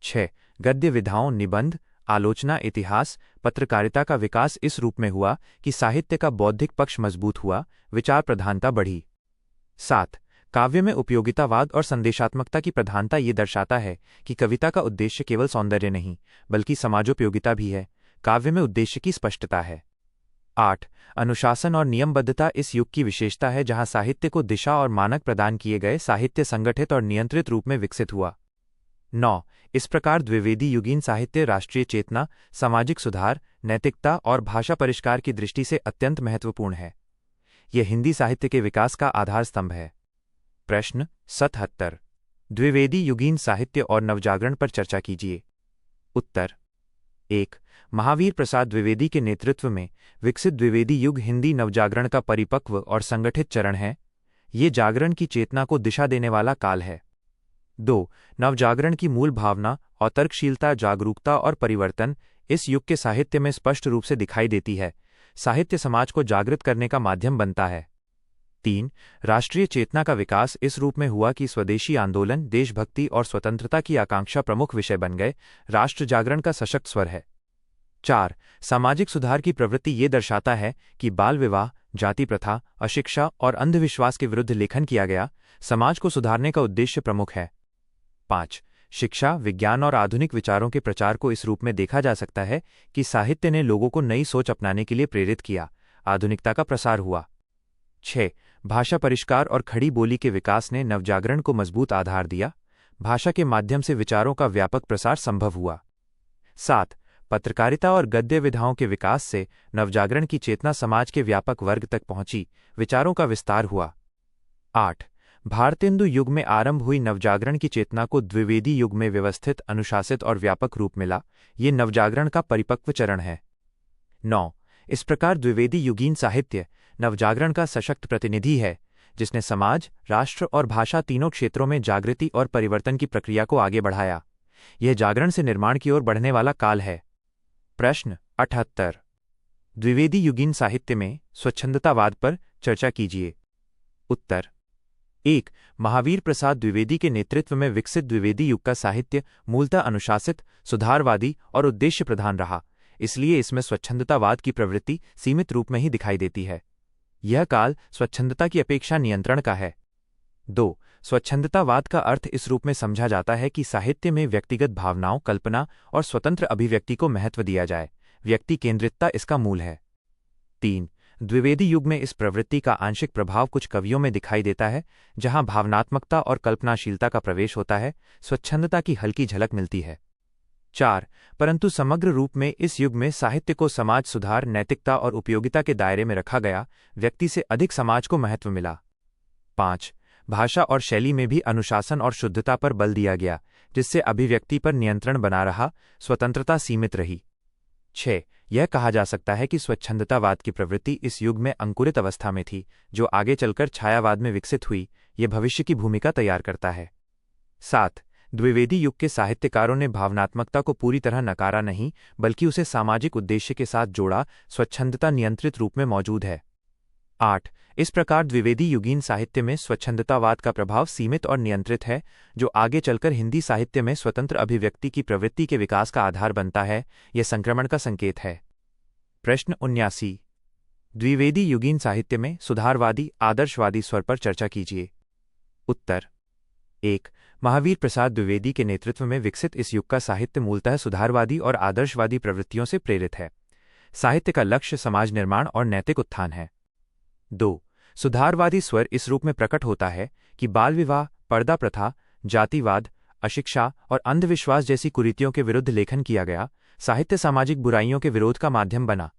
6। गद्य विधाओं, निबंध, आलोचना, इतिहास, पत्रकारिता का विकास इस रूप में हुआ कि साहित्य का बौद्धिक पक्ष मजबूत हुआ, विचार प्रधानता बढ़ी। 7। काव्य में उपयोगितावाद और संदेशात्मकता की प्रधानता ये दर्शाता है कि कविता का उद्देश्य केवल सौंदर्य नहीं, बल्कि समाजोपयोगिता भी है। काव्य में उद्देश्य की स्पष्टता है। 8। अनुशासन और नियमबद्धता इस युग की विशेषता है, जहां साहित्य को दिशा और मानक प्रदान किए गए, साहित्य संगठित और नियंत्रित रूप में विकसित हुआ। 9. इस प्रकार द्विवेदी युगीन साहित्य राष्ट्रीय चेतना, सामाजिक सुधार, नैतिकता और भाषा परिष्कार की दृष्टि से अत्यंत महत्वपूर्ण है। यह हिंदी साहित्य के विकास का आधार स्तंभ है। प्रश्न 77। द्विवेदी युगीन साहित्य और नवजागरण पर चर्चा कीजिए। उत्तर 1. महावीर प्रसाद द्विवेदी के नेतृत्व में विकसित द्विवेदी युग हिंदी नवजागरण का परिपक्व और संगठित चरण है। ये जागरण की चेतना को दिशा देने वाला काल है। 2. नवजागरण की मूल भावना और तर्कशीलता, जागरूकता और परिवर्तन इस युग के साहित्य में स्पष्ट रूप से दिखाई देती है। साहित्य समाज को जागृत करने का माध्यम बनता है। 3. राष्ट्रीय चेतना का विकास इस रूप में हुआ कि स्वदेशी आंदोलन, देशभक्ति और स्वतंत्रता की आकांक्षा प्रमुख विषय बन गए। राष्ट्र जागरण का सशक्त स्वर है। 4. सामाजिक सुधार की प्रवृत्ति ये दर्शाता है कि बाल विवाह, जाति प्रथा, अशिक्षा और अंधविश्वास के विरुद्ध लेखन किया गया। समाज को सुधारने का उद्देश्य प्रमुख है। 5. शिक्षा, विज्ञान और आधुनिक विचारों के प्रचार को इस रूप में देखा जा सकता है कि साहित्य ने लोगों को नई सोच अपनाने के लिए प्रेरित किया। आधुनिकता का प्रसार हुआ। 6. भाषा परिष्कार और खड़ी बोली के विकास ने नवजागरण को मजबूत आधार दिया। भाषा के माध्यम से विचारों का व्यापक प्रसार संभव हुआ। 7. पत्रकारिता और गद्य विधाओं के विकास से नवजागरण की चेतना समाज के व्यापक वर्ग तक पहुंची। विचारों का विस्तार हुआ। 8. भारतेंदु युग में आरंभ हुई नवजागरण की चेतना को द्विवेदी युग में व्यवस्थित, अनुशासित और व्यापक रूप मिला। ये नवजागरण का परिपक्व चरण है। 9. इस प्रकार द्विवेदी युगीन साहित्य नवजागरण का सशक्त प्रतिनिधि है, जिसने समाज, राष्ट्र और भाषा तीनों क्षेत्रों में जागृति और परिवर्तन की प्रक्रिया को आगे बढ़ाया। यह जागरण से निर्माण की ओर बढ़ने वाला काल है। प्रश्न 78। द्विवेदी युगीन साहित्य में स्वच्छंदतावाद पर चर्चा कीजिए। उत्तर 1. महावीर प्रसाद द्विवेदी के नेतृत्व में विकसित द्विवेदी युग का साहित्य मूलतः अनुशासित, सुधारवादी और उद्देश्य प्रधान रहा, इसलिए इसमें स्वच्छंदतावाद की प्रवृत्ति सीमित रूप में ही दिखाई देती है। यह काल स्वच्छंदता की अपेक्षा नियंत्रण का है। 2. स्वच्छंदतावाद का अर्थ इस रूप में समझा जाता है कि साहित्य में व्यक्तिगत भावनाओं, कल्पना और स्वतंत्र अभिव्यक्ति को महत्व दिया जाए। व्यक्ति केंद्रितता इसका मूल है। 3. द्विवेदी युग में इस प्रवृत्ति का आंशिक प्रभाव कुछ कवियों में दिखाई देता है, जहां भावनात्मकता और कल्पनाशीलता का प्रवेश होता है। स्वच्छंदता की हल्की झलक मिलती है। 4. परंतु समग्र रूप में इस युग में साहित्य को समाज सुधार, नैतिकता और उपयोगिता के दायरे में रखा गया। व्यक्ति से अधिक समाज को महत्व मिला। 5. भाषा और शैली में भी अनुशासन और शुद्धता पर बल दिया गया, जिससे अभिव्यक्ति पर नियंत्रण बना रहा, स्वतंत्रता सीमित रही। 6. यह कहा जा सकता है कि स्वच्छंदतावाद की प्रवृत्ति इस युग में अंकुरित अवस्था में थी, जो आगे चलकर छायावाद में विकसित हुई। यह भविष्य की भूमिका तैयार करता है। 7. द्विवेदी युग के साहित्यकारों ने भावनात्मकता को पूरी तरह नकारा नहीं, बल्कि उसे सामाजिक उद्देश्य के साथ जोड़ा। स्वच्छंदता नियंत्रित रूप में मौजूद है। 8. इस प्रकार द्विवेदी युगीन साहित्य में स्वच्छंदतावाद का प्रभाव सीमित और नियंत्रित है, जो आगे चलकर हिंदी साहित्य में स्वतंत्र अभिव्यक्ति की प्रवृत्ति के विकास का आधार बनता है। यह संक्रमण का संकेत है। प्रश्न 79। द्विवेदी युगीन साहित्य में सुधारवादी, आदर्शवादी स्वर पर चर्चा कीजिए। उत्तर 1. महावीर प्रसाद द्विवेदी के नेतृत्व में विकसित इस युग का साहित्य मूलतः सुधारवादी और आदर्शवादी प्रवृत्तियों से प्रेरित है। साहित्य का लक्ष्य समाज निर्माण और नैतिक उत्थान है। 2. सुधारवादी स्वर इस रूप में प्रकट होता है कि बाल विवाह, पर्दा प्रथा, जातिवाद, अशिक्षा और अंधविश्वास जैसी कुरीतियों के विरुद्ध लेखन किया गया। साहित्य सामाजिक बुराइयों के विरोध का माध्यम बना।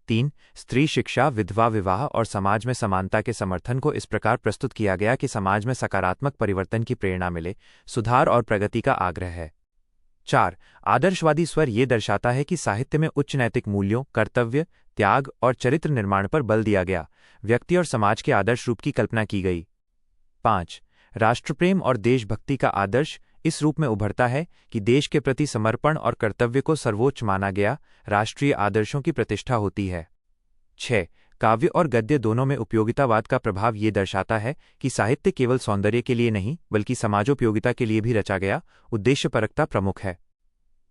3. स्त्री शिक्षा, विधवा विवाह और समाज में समानता के समर्थन को इस प्रकार प्रस्तुत किया गया कि समाज में सकारात्मक परिवर्तन की प्रेरणा मिले। सुधार और प्रगति का आग्रह है। 4. आदर्शवादी स्वर ये दर्शाता है कि साहित्य में उच्च नैतिक मूल्यों, कर्तव्य, त्याग और चरित्र निर्माण पर बल दिया गया। व्यक्ति और समाज के आदर्श रूप की कल्पना की गई। 5. राष्ट्रप्रेम और देशभक्ति का आदर्श इस रूप में उभरता है कि देश के प्रति समर्पण और कर्तव्य को सर्वोच्च माना गया। राष्ट्रीय आदर्शों की प्रतिष्ठा होती है। 6. काव्य और गद्य दोनों में उपयोगितावाद का प्रभाव ये दर्शाता है कि साहित्य केवल सौंदर्य के लिए नहीं, बल्कि समाजोपयोगिता के लिए भी रचा गया। उद्देश्यपरकता प्रमुख है।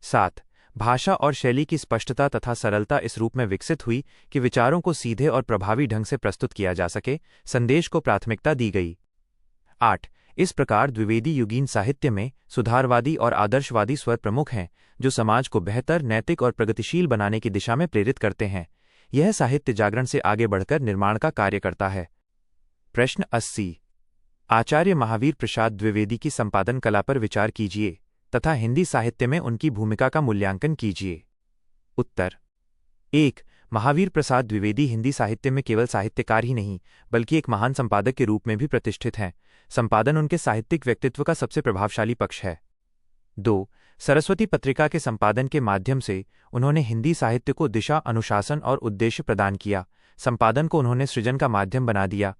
7. भाषा और शैली की स्पष्टता तथा सरलता इस रूप में विकसित हुई कि विचारों को सीधे और प्रभावी ढंग से प्रस्तुत किया जा सके। संदेश को प्राथमिकता दी गई। 8. इस प्रकार द्विवेदी युगीन साहित्य में सुधारवादी और आदर्शवादी स्वर प्रमुख हैं, जो समाज को बेहतर, नैतिक और प्रगतिशील बनाने की दिशा में प्रेरित करते हैं। यह साहित्य जागरण से आगे बढ़कर निर्माण का कार्य करता है। प्रश्न 80। आचार्य महावीर प्रसाद द्विवेदी की संपादन कला पर विचार कीजिए। तथा हिंदी साहित्य में उनकी भूमिका का मूल्यांकन कीजिए। उत्तर 1. महावीर प्रसाद द्विवेदी हिंदी साहित्य में केवल साहित्यकार ही नहीं बल्कि एक महान संपादक के रूप में भी प्रतिष्ठित हैं। संपादन उनके साहित्यिक व्यक्तित्व का सबसे प्रभावशाली पक्ष है। 2. सरस्वती पत्रिका के संपादन के माध्यम से उन्होंने हिंदी साहित्य को दिशा, अनुशासन और उद्देश्य प्रदान किया। संपादन को उन्होंने सृजन का माध्यम बना दिया।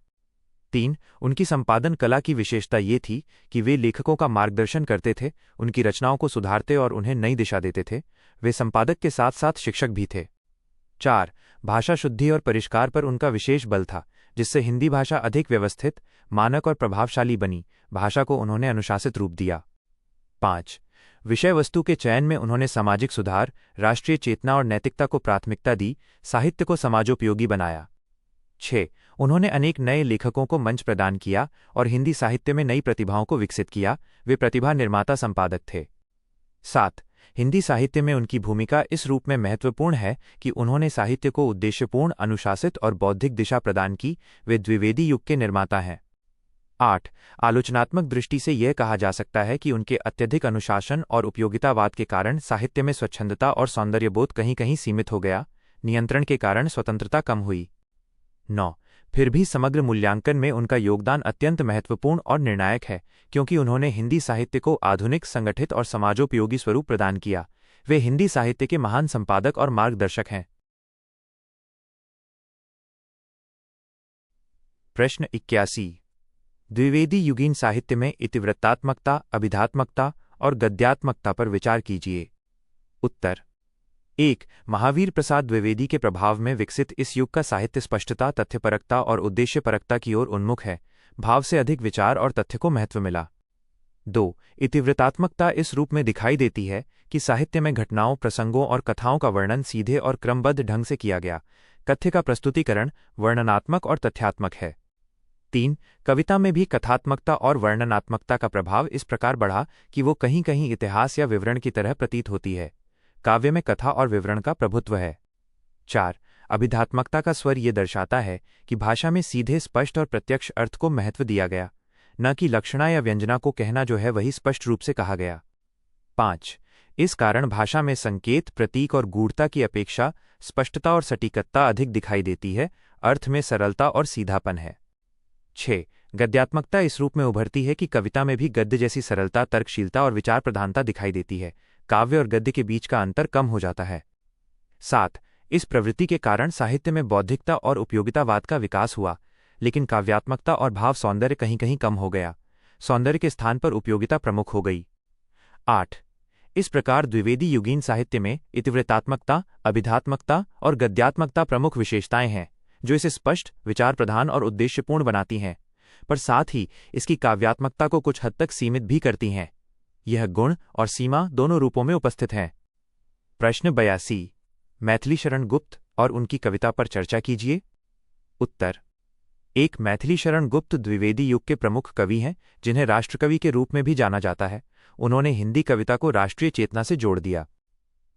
3. उनकी संपादन कला की विशेषता ये थी कि वे लेखकों का मार्गदर्शन करते थे, उनकी रचनाओं को सुधारते और उन्हें नई दिशा देते थे। वे संपादक के साथ साथ शिक्षक भी थे। 4. भाषा शुद्धि और परिष्कार पर उनका विशेष बल था, जिससे हिंदी भाषा अधिक व्यवस्थित, मानक और प्रभावशाली बनी। भाषा को उन्होंने अनुशासित रूप दिया। 5. विषय वस्तु के चयन में उन्होंने सामाजिक सुधार, राष्ट्रीय चेतना और नैतिकता को प्राथमिकता दी, साहित्य को समाजोपयोगी बनाया। 6. उन्होंने अनेक नए लेखकों को मंच प्रदान किया और हिंदी साहित्य में नई प्रतिभाओं को विकसित किया। वे प्रतिभा निर्माता संपादक थे। 7. हिंदी साहित्य में उनकी भूमिका इस रूप में महत्वपूर्ण है कि उन्होंने साहित्य को उद्देश्यपूर्ण, अनुशासित और बौद्धिक दिशा प्रदान की। वे द्विवेदी युग के निर्माता हैं। 8. आलोचनात्मक दृष्टि से यह कहा जा सकता है कि उनके अत्यधिक अनुशासन और उपयोगितावाद के कारण साहित्य में स्वच्छंदता और सौंदर्यबोध कहीं कहीं सीमित हो गया। नियंत्रण के कारण स्वतंत्रता कम हुई। 9. फिर भी समग्र मूल्यांकन में उनका योगदान अत्यंत महत्वपूर्ण और निर्णायक है, क्योंकि उन्होंने हिंदी साहित्य को आधुनिक, संगठित और समाजोपयोगी स्वरूप प्रदान किया। वे हिंदी साहित्य के महान संपादक और मार्गदर्शक हैं। प्रश्न 81. द्विवेदी युगीन साहित्य में इतिवृत्तात्मकता, अभिधात्मकता और गद्यात्मकता पर विचार कीजिए। उत्तर 1. महावीर प्रसाद द्विवेदी के प्रभाव में विकसित इस युग का साहित्य स्पष्टता, तथ्यपरकता और उद्देश्यपरकता की ओर उन्मुख है। भाव से अधिक विचार और तथ्य को महत्व मिला। 2. इतिवृत्तात्मकता इस रूप में दिखाई देती है कि साहित्य में घटनाओं, प्रसंगों और कथाओं का वर्णन सीधे और क्रमबद्ध ढंग से किया गया। कथ्य का प्रस्तुतिकरण वर्णनात्मक और तथ्यात्मक है। 3. कविता में भी कथात्मकता और वर्णनात्मकता का प्रभाव इस प्रकार बढ़ा कि वो कहीं कहीं इतिहास या विवरण की तरह प्रतीत होती है। काव्य में कथा और विवरण का प्रभुत्व है। 4. अभिधात्मकता का स्वर ये दर्शाता है कि भाषा में सीधे, स्पष्ट और प्रत्यक्ष अर्थ को महत्व दिया गया, न कि लक्षणा या व्यंजना को कहना जो है वही स्पष्ट रूप से कहा गया। 5. इस कारण भाषा में संकेत, प्रतीक और गूढ़ता की अपेक्षा स्पष्टता और सटीकता अधिक दिखाई देती है। अर्थ में सरलता और सीधापन है। 6. गद्यात्मकता इस रूप में उभरती है कि कविता में भी गद्य जैसी सरलता, तर्कशीलता और विचार प्रधानता दिखाई देती है। काव्य और गद्य के बीच का अंतर कम हो जाता है। 7. इस प्रवृत्ति के कारण साहित्य में बौद्धिकता और उपयोगितावाद का विकास हुआ, लेकिन काव्यात्मकता और भाव सौंदर्य कहीं कहीं कम हो गया। सौंदर्य के स्थान पर उपयोगिता प्रमुख हो गई। 8. इस प्रकार द्विवेदी युगीन साहित्य में इतिवृत्तात्मकता, अभिधात्मकता और गद्यात्मकता प्रमुख विशेषताएं हैं, जो इसे स्पष्ट, विचार प्रधान और उद्देश्यपूर्ण बनाती हैं, पर साथ ही इसकी काव्यात्मकता को कुछ हद तक सीमित भी करती हैं। यह गुण और सीमा दोनों रूपों में उपस्थित हैं। प्रश्न 82. मैथिली शरण गुप्त और उनकी कविता पर चर्चा कीजिए। उत्तर 1. मैथिली शरण गुप्त द्विवेदी युग के प्रमुख कवि हैं, जिन्हें राष्ट्रकवि के रूप में भी जाना जाता है। उन्होंने हिंदी कविता को राष्ट्रीय चेतना से जोड़ दिया।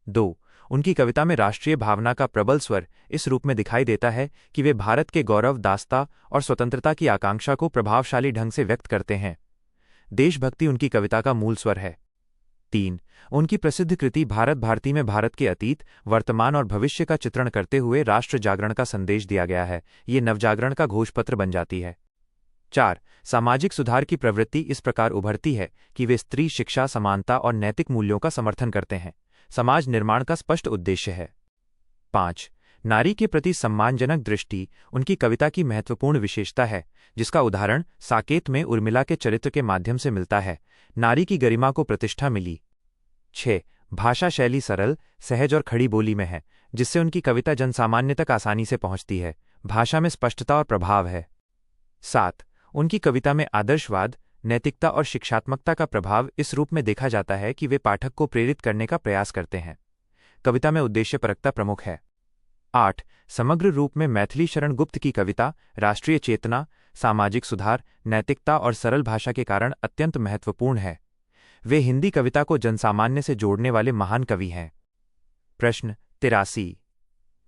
2. उनकी कविता में राष्ट्रीय भावना का प्रबल स्वर इस रूप में दिखाई देता है कि वे भारत के गौरव, दास्ता और स्वतंत्रता की आकांक्षा को प्रभावशाली ढंग से व्यक्त करते हैं। देशभक्ति उनकी कविता का मूल स्वर है। 3. उनकी प्रसिद्ध कृति भारत भारती में भारत के अतीत, वर्तमान और भविष्य का चित्रण करते हुए राष्ट्र जागरण का संदेश दिया गया है। ये नवजागरण का घोषपत्र बन जाती है। 4. सामाजिक सुधार की प्रवृत्ति इस प्रकार उभरती है कि वे स्त्री शिक्षा, समानता और नैतिक मूल्यों का समर्थन करते हैं। समाज निर्माण का स्पष्ट उद्देश्य है। 5. नारी के प्रति सम्मानजनक दृष्टि उनकी कविता की महत्वपूर्ण विशेषता है, जिसका उदाहरण साकेत में उर्मिला के चरित्र के माध्यम से मिलता है। नारी की गरिमा को प्रतिष्ठा मिली। 6. भाषा शैली सरल, सहज और खड़ी बोली में है, जिससे उनकी कविता जनसामान्य तक आसानी से पहुंचती है। भाषा में स्पष्टता और प्रभाव है। 7. उनकी कविता में आदर्शवाद, नैतिकता और शिक्षात्मकता का प्रभाव इस रूप में देखा जाता है कि वे पाठक को प्रेरित करने का प्रयास करते हैं। कविता में उद्देश्यपरकता प्रमुख है। 8. समग्र रूप में मैथिली शरण गुप्त की कविता राष्ट्रीय चेतना, सामाजिक सुधार, नैतिकता और सरल भाषा के कारण अत्यंत महत्वपूर्ण है। वे हिंदी कविता को जनसामान्य से जोड़ने वाले महान कवि हैं। प्रश्न 83.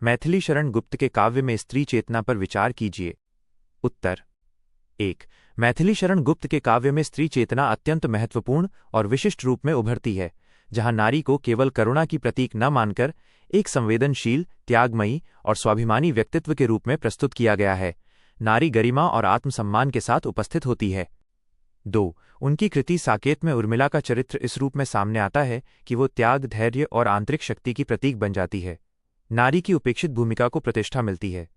मैथिली शरण गुप्त के काव्य में स्त्री चेतना पर विचार कीजिए। उत्तर एक, मैथिली शरण गुप्त के काव्य में स्त्री चेतना अत्यंत महत्वपूर्ण और विशिष्ट रूप में उभरती है, जहां नारी को केवल करुणा की प्रतीक न मानकर एक संवेदनशील, त्यागमयी और स्वाभिमानी व्यक्तित्व के रूप में प्रस्तुत किया गया है। नारी गरिमा और आत्मसम्मान के साथ उपस्थित होती है। 2. उनकी कृति साकेत में उर्मिला का चरित्र इस रूप में सामने आता है कि वो त्याग, धैर्य और आंतरिक शक्ति की प्रतीक बन जाती है। नारी की उपेक्षित भूमिका को प्रतिष्ठा मिलती है।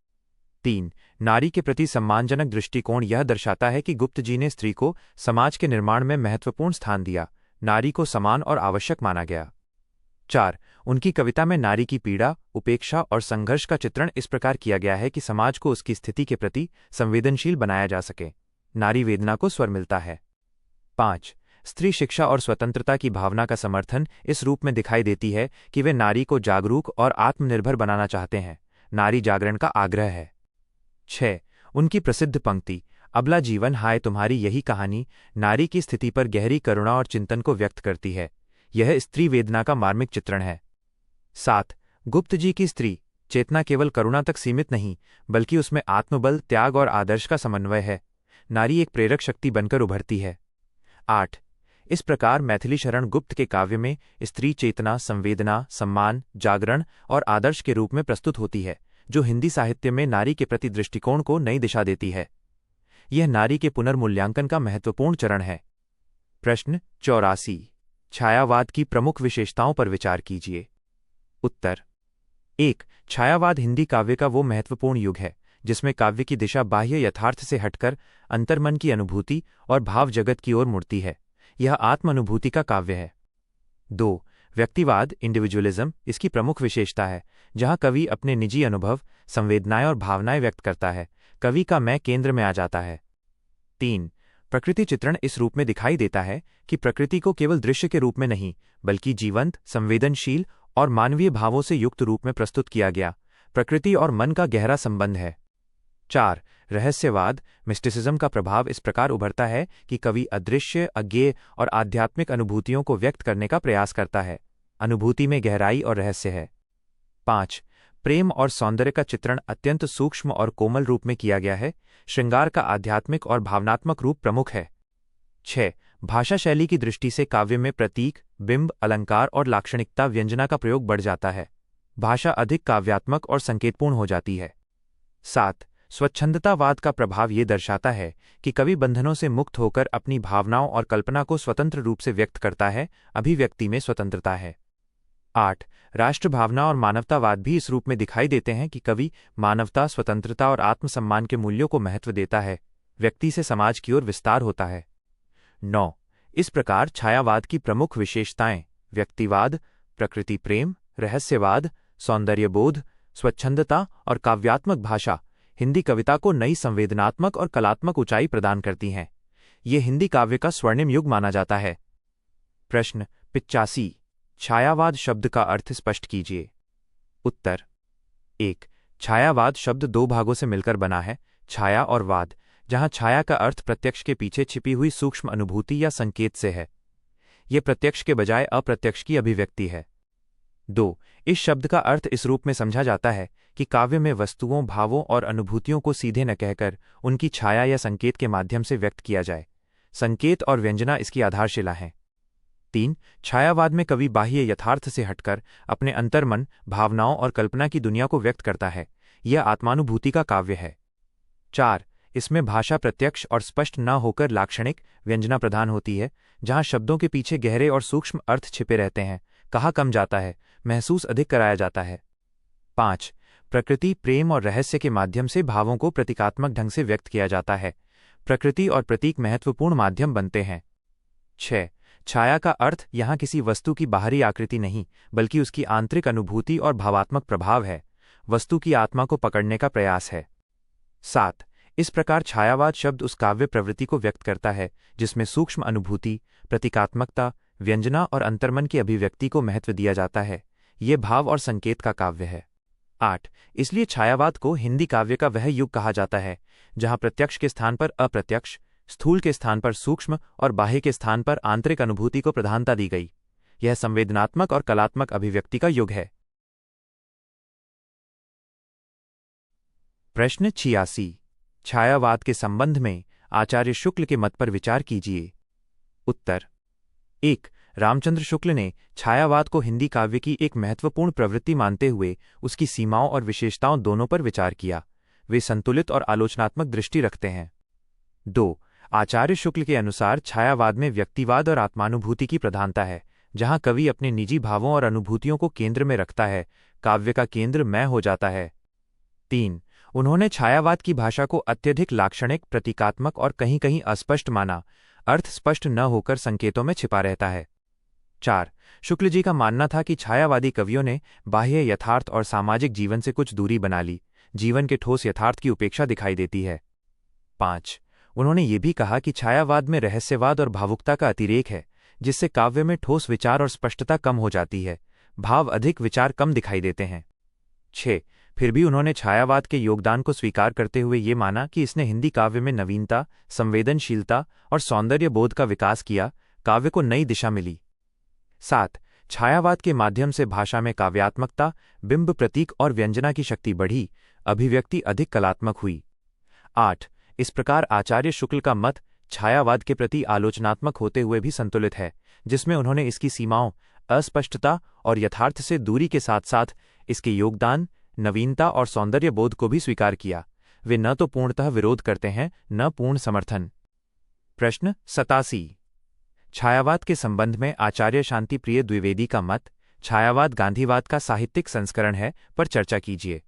3. नारी के प्रति सम्मानजनक दृष्टिकोण यह दर्शाता है कि गुप्त जी ने स्त्री को समाज के निर्माण में महत्वपूर्ण स्थान दिया, नारी को समान और आवश्यक माना गया। 4. उनकी कविता में नारी की पीड़ा, उपेक्षा और संघर्ष का चित्रण इस प्रकार किया गया है कि समाज को उसकी स्थिति के प्रति संवेदनशील बनाया जा सके। नारी वेदना को स्वर मिलता है। 5. स्त्री शिक्षा और स्वतंत्रता की भावना का समर्थन इस रूप में दिखाई देती है कि वे नारी को जागरूक और आत्मनिर्भर बनाना चाहते हैं। नारी जागरण का आग्रह है। 6. उनकी प्रसिद्ध पंक्ति अबला जीवन हाय तुम्हारी यही कहानी नारी की स्थिति पर गहरी करुणा और चिंतन को व्यक्त करती है। यह स्त्री वेदना का मार्मिक चित्रण है। 7. गुप्त जी की स्त्री चेतना केवल करुणा तक सीमित नहीं, बल्कि उसमें आत्मबल, त्याग और आदर्श का समन्वय है। नारी एक प्रेरक शक्ति बनकर उभरती है। 8. इस प्रकार मैथिली शरण गुप्त के काव्य में स्त्री चेतना संवेदना, सम्मान, जागरण और आदर्श के रूप में प्रस्तुत होती है, जो हिंदी साहित्य में नारी के प्रति दृष्टिकोण को नई दिशा देती है। यह नारी के पुनर्मूल्यांकन का महत्वपूर्ण चरण है। प्रश्न 84, छायावाद की प्रमुख विशेषताओं पर विचार कीजिए। उत्तर 1. छायावाद हिंदी काव्य का वो महत्वपूर्ण युग है जिसमें काव्य की दिशा बाह्य यथार्थ से हटकर अंतर्मन की अनुभूति और भाव जगत की ओर मुड़ती है। यह आत्मानुभूति का काव्य है। 2. व्यक्तिवाद इंडिविजुअलिज्म इसकी प्रमुख विशेषता है, जहां कवि अपने निजी अनुभव, संवेदनाएं और भावनाएं व्यक्त करता है। कवि का मैं केंद्र में आ जाता है। 3. प्रकृति चित्रण इस रूप में दिखाई देता है कि प्रकृति को केवल दृश्य के रूप में नहीं, बल्कि जीवंत, संवेदनशील और मानवीय भावों से युक्त रूप में प्रस्तुत किया गया। प्रकृति और मन का गहरा संबंध है। 4. रहस्यवाद मिस्टिसिज्म का प्रभाव इस प्रकार उभरता है कि कवि अदृश्य, अज्ञेय और आध्यात्मिक अनुभूतियों को व्यक्त करने का प्रयास करता है। अनुभूति में गहराई और रहस्य है। 5. प्रेम और सौंदर्य का चित्रण अत्यंत सूक्ष्म और कोमल रूप में किया गया है। श्रृंगार का आध्यात्मिक और भावनात्मक रूप प्रमुख है। 6. भाषा शैली की दृष्टि से काव्य में प्रतीक, बिंब, अलंकार और लाक्षणिकता व्यंजना का प्रयोग बढ़ जाता है। भाषा अधिक काव्यात्मक और संकेतपूर्ण हो जाती है। 7. स्वच्छंदतावाद का प्रभाव ये दर्शाता है कि कवि बंधनों से मुक्त होकर अपनी भावनाओं और कल्पना को स्वतंत्र रूप से व्यक्त करता है। अभिव्यक्ति में स्वतंत्रता है। 8. राष्ट्रभावना और मानवतावाद भी इस रूप में दिखाई देते हैं कि कवि मानवता, स्वतंत्रता और आत्मसम्मान के मूल्यों को महत्व देता है। व्यक्ति से समाज की ओर विस्तार होता है। 9. इस प्रकार छायावाद की प्रमुख विशेषताएं व्यक्तिवाद, प्रकृति प्रेम, रहस्यवाद, सौंदर्यबोध, स्वच्छंदता और काव्यात्मक भाषा हिंदी कविता को नई संवेदनात्मक और कलात्मक ऊंचाई प्रदान करती हैं। ये हिंदी काव्य का स्वर्णिम युग माना जाता है। प्रश्न 85, छायावाद शब्द का अर्थ स्पष्ट कीजिए। उत्तर 1. छायावाद शब्द दो भागों से मिलकर बना है, छाया और वाद, जहां छाया का अर्थ प्रत्यक्ष के पीछे छिपी हुई सूक्ष्म अनुभूति या संकेत से है। यह प्रत्यक्ष के बजाय अप्रत्यक्ष की अभिव्यक्ति है। 2. इस शब्द का अर्थ इस रूप में समझा जाता है कि काव्य में वस्तुओं, भावों और अनुभूतियों को सीधे न कहकर उनकी छाया या संकेत के माध्यम से व्यक्त किया जाए। संकेत और व्यंजना इसकी आधारशिला हैं। 3. छायावाद में कवि बाह्य यथार्थ से हटकर अपने अंतर्मन, भावनाओं और कल्पना की दुनिया को व्यक्त करता है। यह आत्मानुभूति का काव्य है। 4. इसमें भाषा प्रत्यक्ष और स्पष्ट न होकर लाक्षणिक, व्यंजना प्रधान होती है, जहां शब्दों के पीछे गहरे और सूक्ष्म अर्थ छिपे रहते हैं। कहा कम जाता है, महसूस अधिक कराया जाता है। 5. प्रकृति, प्रेम और रहस्य के माध्यम से भावों को प्रतीकात्मक ढंग से व्यक्त किया जाता है। प्रकृति और प्रतीक महत्वपूर्ण माध्यम बनते हैं। 6. छाया का अर्थ यहाँ किसी वस्तु की बाहरी आकृति नहीं, बल्कि उसकी आंतरिक अनुभूति और भावात्मक प्रभाव है। वस्तु की आत्मा को पकड़ने का प्रयास है। 7. इस प्रकार छायावाद शब्द उस काव्य प्रवृत्ति को व्यक्त करता है जिसमें सूक्ष्म अनुभूति, प्रतीकात्मकता, व्यंजना और अंतर्मन की अभिव्यक्ति को महत्व दिया जाता है। ये भाव और संकेत का काव्य है। 8. इसलिए छायावाद को हिंदी काव्य का वह युग कहा जाता है जहां प्रत्यक्ष के स्थान पर अप्रत्यक्ष, स्थूल के स्थान पर सूक्ष्म और बाह्य के स्थान पर आंतरिक अनुभूति को प्रधानता दी गई। यह संवेदनात्मक और कलात्मक अभिव्यक्ति का युग है। प्रश्न 86, छायावाद के संबंध में आचार्य शुक्ल के मत पर विचार कीजिए। उत्तर 1. रामचंद्र शुक्ल ने छायावाद को हिंदी काव्य की एक महत्वपूर्ण प्रवृत्ति मानते हुए उसकी सीमाओं और विशेषताओं दोनों पर विचार किया। वे संतुलित और आलोचनात्मक दृष्टि रखते हैं। 2. आचार्य शुक्ल के अनुसार छायावाद में व्यक्तिवाद और आत्मानुभूति की प्रधानता है, जहां कवि अपने निजी भावों और अनुभूतियों को केंद्र में रखता है, काव्य का केंद्र मैं हो जाता है। 3. उन्होंने छायावाद की भाषा को अत्यधिक लाक्षणिक, प्रतीकात्मक और कहीं कहीं अस्पष्ट माना, अर्थ स्पष्ट न होकर संकेतों में छिपा रहता है। 4. शुक्ल जी का मानना था कि छायावादी कवियों ने बाह्य यथार्थ और सामाजिक जीवन से कुछ दूरी बना ली, जीवन के ठोस यथार्थ की उपेक्षा दिखाई देती है। 5. उन्होंने ये भी कहा कि छायावाद में रहस्यवाद और भावुकता का अतिरेक है, जिससे काव्य में ठोस विचार और स्पष्टता कम हो जाती है, भाव अधिक, विचार कम दिखाई देते हैं। 6. फिर भी उन्होंने छायावाद के योगदान को स्वीकार करते हुए ये माना कि इसने हिंदी काव्य में नवीनता, संवेदनशीलता और सौंदर्य बोध का विकास किया, काव्य को नई दिशा मिली। 7. छायावाद के माध्यम से भाषा में काव्यात्मकता, बिंब, प्रतीक और व्यंजना की शक्ति बढ़ी, अभिव्यक्ति अधिक कलात्मक हुई। 8. इस प्रकार आचार्य शुक्ल का मत छायावाद के प्रति आलोचनात्मक होते हुए भी संतुलित है, जिसमें उन्होंने इसकी सीमाओं, अस्पष्टता और यथार्थ से दूरी के साथ साथ इसके योगदान, नवीनता और सौंदर्य बोध को भी स्वीकार किया। वे न तो पूर्णतः विरोध करते हैं, न पूर्ण समर्थन। प्रश्न 87. छायावाद के संबंध में आचार्य शांतिप्रिय द्विवेदी का मत छायावाद गांधीवाद का साहित्यिक संस्करण है, पर चर्चा कीजिए।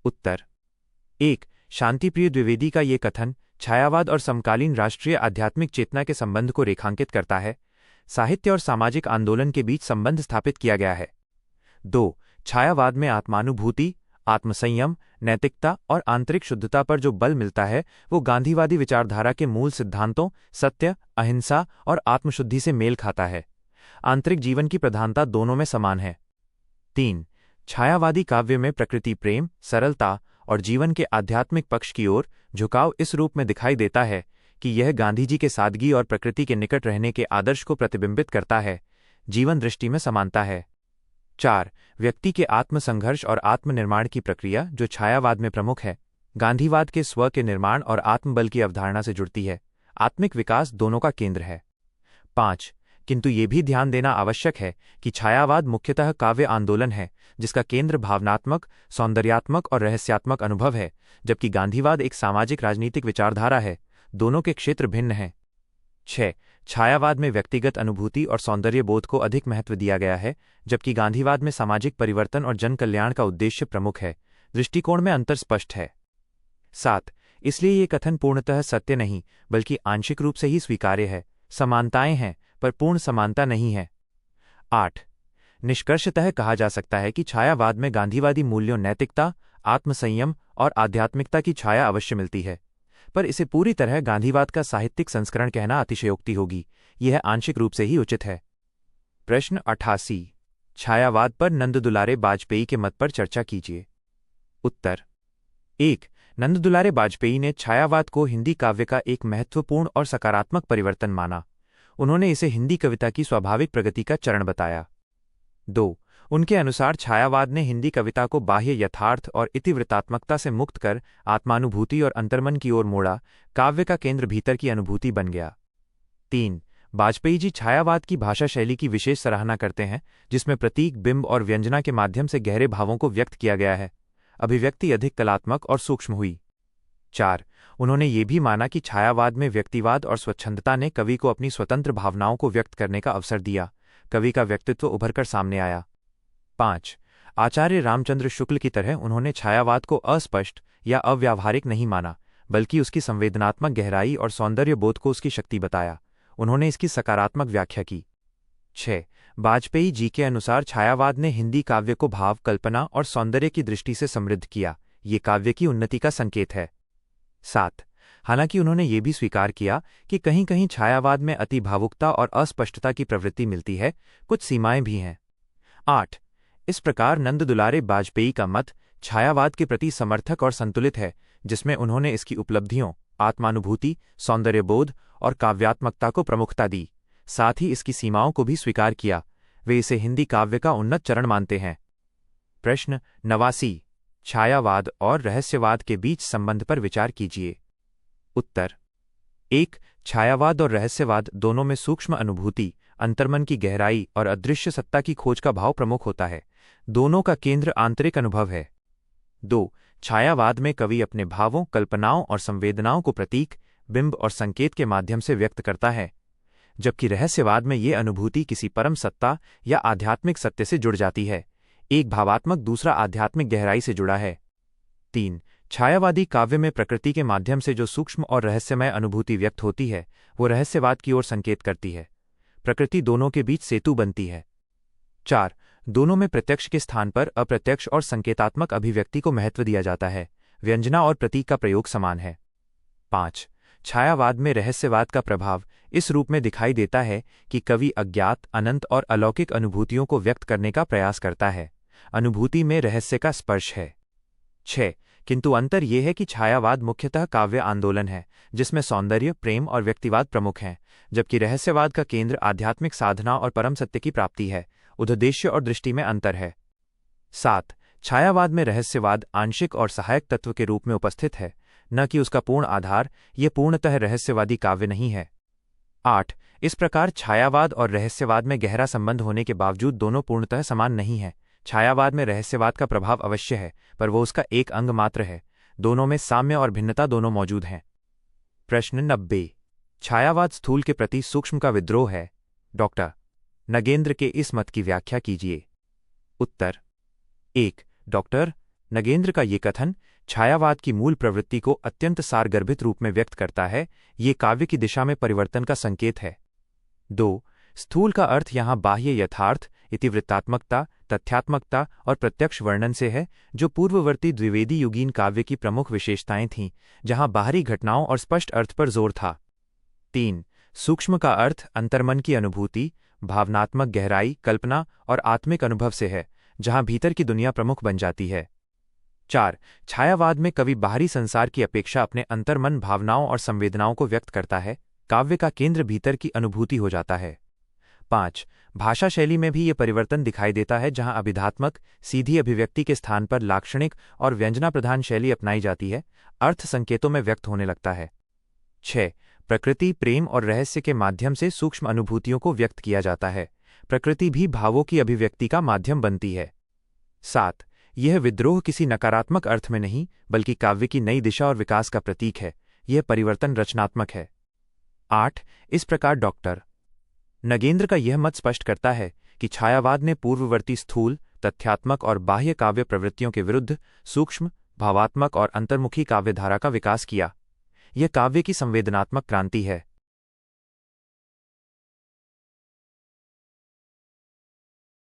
उत्तर 1. शांतिप्रिय द्विवेदी का ये कथन छायावाद और समकालीन राष्ट्रीय आध्यात्मिक चेतना के संबंध को रेखांकित करता है। साहित्य और सामाजिक आंदोलन के बीच संबंध स्थापित किया गया है। 2. छायावाद में आत्मानुभूति, आत्मसंयम, नैतिकता और आंतरिक शुद्धता पर जो बल मिलता है वो गांधीवादी विचारधारा के मूल सिद्धांतों सत्य, अहिंसा और आत्मशुद्धि से मेल खाता है। आंतरिक जीवन की प्रधानता दोनों में समान है। 3. छायावादी काव्य में प्रकृति प्रेम, सरलता और जीवन के आध्यात्मिक पक्ष की ओर झुकाव इस रूप में दिखाई देता है कि यह गांधी जी के सादगी और प्रकृति के निकट रहने के आदर्श को प्रतिबिंबित करता है। जीवन दृष्टि में समानता है। 4. व्यक्ति के आत्मसंघर्ष और आत्मनिर्माण की प्रक्रिया जो छायावाद में प्रमुख है, गांधीवाद के स्व के निर्माण और आत्मबल की अवधारणा से जुड़ती है। आत्मिक विकास दोनों का केंद्र है। 5. किंतु ये भी ध्यान देना आवश्यक है कि छायावाद मुख्यतः काव्य आंदोलन है, जिसका केंद्र भावनात्मक, सौंदर्यात्मक और रहस्यात्मक अनुभव है, जबकि गांधीवाद एक सामाजिक राजनीतिक विचारधारा है। दोनों के क्षेत्र भिन्न हैं। 6. छायावाद में व्यक्तिगत अनुभूति और सौंदर्य बोध को अधिक महत्व दिया गया है, जबकि गांधीवाद में सामाजिक परिवर्तन और जन कल्याण का उद्देश्य प्रमुख है। दृष्टिकोण में अंतर स्पष्ट है। 7. इसलिए ये कथन पूर्णतः सत्य नहीं, बल्कि आंशिक रूप से ही स्वीकार्य है। समानताएं हैं, पर पूर्ण समानता नहीं है। 8. निष्कर्षतः कहा जा सकता है कि छायावाद में गांधीवादी मूल्यों नैतिकता, आत्मसंयम और आध्यात्मिकता की छाया अवश्य मिलती है, पर इसे पूरी तरह गांधीवाद का साहित्यिक संस्करण कहना अतिशयोक्ति होगी। यह आंशिक रूप से ही उचित है। प्रश्न 88. छायावाद पर नंद दुलारे बाजपेयी के मत पर चर्चा कीजिए। उत्तर 1. नंद दुलारे बाजपेयी ने छायावाद को हिंदी काव्य का एक महत्वपूर्ण और सकारात्मक परिवर्तन माना। उन्होंने इसे हिंदी कविता की स्वाभाविक प्रगति का चरण बताया। 2. उनके अनुसार छायावाद ने हिंदी कविता को बाह्य यथार्थ और इतिवृत्तात्मकता से मुक्त कर आत्मानुभूति और अंतर्मन की ओर मोड़ा। काव्य का केंद्र भीतर की अनुभूति बन गया। 3. बाजपेयी जी छायावाद की भाषा शैली की विशेष सराहना करते हैं, जिसमें प्रतीक, बिंब और व्यंजना के माध्यम से गहरे भावों को व्यक्त किया गया है। अभिव्यक्ति अधिक कलात्मक और सूक्ष्म हुई। 4. उन्होंने ये भी माना कि छायावाद में व्यक्तिवाद और स्वच्छंदता ने कवि को अपनी स्वतंत्र भावनाओं को व्यक्त करने का अवसर दिया। कवि का व्यक्तित्व उभरकर सामने आया। 5. आचार्य रामचंद्र शुक्ल की तरह उन्होंने छायावाद को अस्पष्ट या अव्यावहारिक नहीं माना, बल्कि उसकी संवेदनात्मक गहराई और सौंदर्य बोध को उसकी शक्ति बताया। उन्होंने इसकी सकारात्मक व्याख्या की। 6. बाजपेयी जी के अनुसार छायावाद ने हिंदी काव्य को भाव, कल्पना और सौंदर्य की दृष्टि से समृद्ध किया। ये काव्य की उन्नति का संकेत है। 7. हालांकि उन्होंने ये भी स्वीकार किया कि कहीं कहीं छायावाद में अति भावुकता और अस्पष्टता की प्रवृत्ति मिलती है, कुछ सीमाएं भी हैं। 8. इस प्रकार नंद दुलारे बाजपेयी का मत छायावाद के प्रति समर्थक और संतुलित है, जिसमें उन्होंने इसकी उपलब्धियों, आत्मानुभूति, सौंदर्यबोध और काव्यात्मकता को प्रमुखता दी, साथ ही इसकी सीमाओं को भी स्वीकार किया। वे इसे हिंदी काव्य का उन्नत चरण मानते हैं। प्रश्न 89. छायावाद और रहस्यवाद के बीच संबंध पर विचार कीजिए। उत्तर एक, छायावाद और रहस्यवाद दोनों में सूक्ष्म अनुभूति, अंतर्मन की गहराई और अदृश्य सत्ता की खोज का भाव प्रमुख होता है। दोनों का केंद्र आंतरिक अनुभव है। 2. छायावाद में कवि अपने भावों, कल्पनाओं और संवेदनाओं को प्रतीक, बिंब और संकेत के माध्यम से व्यक्त करता है, जबकि रहस्यवाद में ये अनुभूति किसी परम सत्ता या आध्यात्मिक सत्य से जुड़ जाती है। एक भावात्मक, दूसरा आध्यात्मिक गहराई से जुड़ा है। 3. छायावादी काव्य में प्रकृति के माध्यम से जो सूक्ष्म और रहस्यमय अनुभूति व्यक्त होती है, वो रहस्यवाद की ओर संकेत करती है। प्रकृति दोनों के बीच सेतु बनती है। 4. दोनों में प्रत्यक्ष के स्थान पर अप्रत्यक्ष और संकेतात्मक अभिव्यक्ति को महत्व दिया जाता है। व्यंजना और प्रतीक का प्रयोग समान है। 5. छायावाद में रहस्यवाद का प्रभाव इस रूप में दिखाई देता है कि कवि अज्ञात, अनंत और अलौकिक अनुभूतियों को व्यक्त करने का प्रयास करता है। अनुभूति में रहस्य का स्पर्श है। 6. किंतु अंतर यह है कि छायावाद मुख्यतः काव्य आंदोलन है, जिसमें सौंदर्य, प्रेम और व्यक्तिवाद प्रमुख हैं, जबकि रहस्यवाद का केंद्र आध्यात्मिक साधना और परम सत्य की प्राप्ति है। उद्देश्य और दृष्टि में अंतर है। 7. छायावाद में रहस्यवाद आंशिक और सहायक तत्व के रूप में उपस्थित है, न कि उसका पूर्ण आधार। यह पूर्णतः रहस्यवादी काव्य नहीं है। 8. इस प्रकार छायावाद और रहस्यवाद में गहरा संबंध होने के बावजूद दोनों पूर्णतः समान नहीं हैं। छायावाद में रहस्यवाद का प्रभाव अवश्य है, पर वो उसका एक अंग मात्र है। दोनों में साम्य और भिन्नता दोनों मौजूद हैं। प्रश्न 90. छायावाद स्थूल के प्रति सूक्ष्म का विद्रोह है। डॉक्टर नगेंद्र के इस मत की व्याख्या कीजिए। उत्तर 1. डॉक्टर नगेंद्र का ये कथन छायावाद की मूल प्रवृत्ति को अत्यंत सारगर्भित रूप में व्यक्त करता है। ये काव्य की दिशा में परिवर्तन का संकेत है। 2. स्थूल का अर्थ यहाँ बाह्य यथार्थ, इतिवृत्तात्मकता, तथ्यात्मकता और प्रत्यक्ष वर्णन से है, जो पूर्ववर्ती द्विवेदी युगीन काव्य की प्रमुख विशेषताएं थीं, जहाँ बाहरी घटनाओं और स्पष्ट अर्थ पर जोर था। 3. सूक्ष्म का अर्थ अंतर्मन की अनुभूति, भावनात्मक गहराई, कल्पना और आत्मिक अनुभव से है, जहाँ भीतर की दुनिया प्रमुख बन जाती है। 4. छायावाद में कवि बाहरी संसार की अपेक्षा अपने अंतर्मन, भावनाओं और संवेदनाओं को व्यक्त करता है। काव्य का केंद्र भीतर की अनुभूति हो जाता है। 5. भाषा शैली में भी ये परिवर्तन दिखाई देता है, जहाँ अभिधात्मक, सीधी अभिव्यक्ति के स्थान पर लाक्षणिक और व्यंजना प्रधान शैली अपनाई जाती है। अर्थ संकेतों में व्यक्त होने लगता है। 6. प्रकृति, प्रेम और रहस्य के माध्यम से सूक्ष्म अनुभूतियों को व्यक्त किया जाता है। प्रकृति भी भावों की अभिव्यक्ति का माध्यम बनती है। 7. यह विद्रोह किसी नकारात्मक अर्थ में नहीं, बल्कि काव्य की नई दिशा और विकास का प्रतीक है। यह परिवर्तन रचनात्मक है। 8. इस प्रकार डॉक्टर नगेंद्र का यह मत स्पष्ट करता है कि छायावाद ने पूर्ववर्ती स्थूल, तथ्यात्मक और बाह्य काव्य प्रवृत्तियों के विरुद्ध सूक्ष्म, भावात्मक और अंतर्मुखी काव्यधारा का विकास किया। यह काव्य की संवेदनात्मक क्रांति है।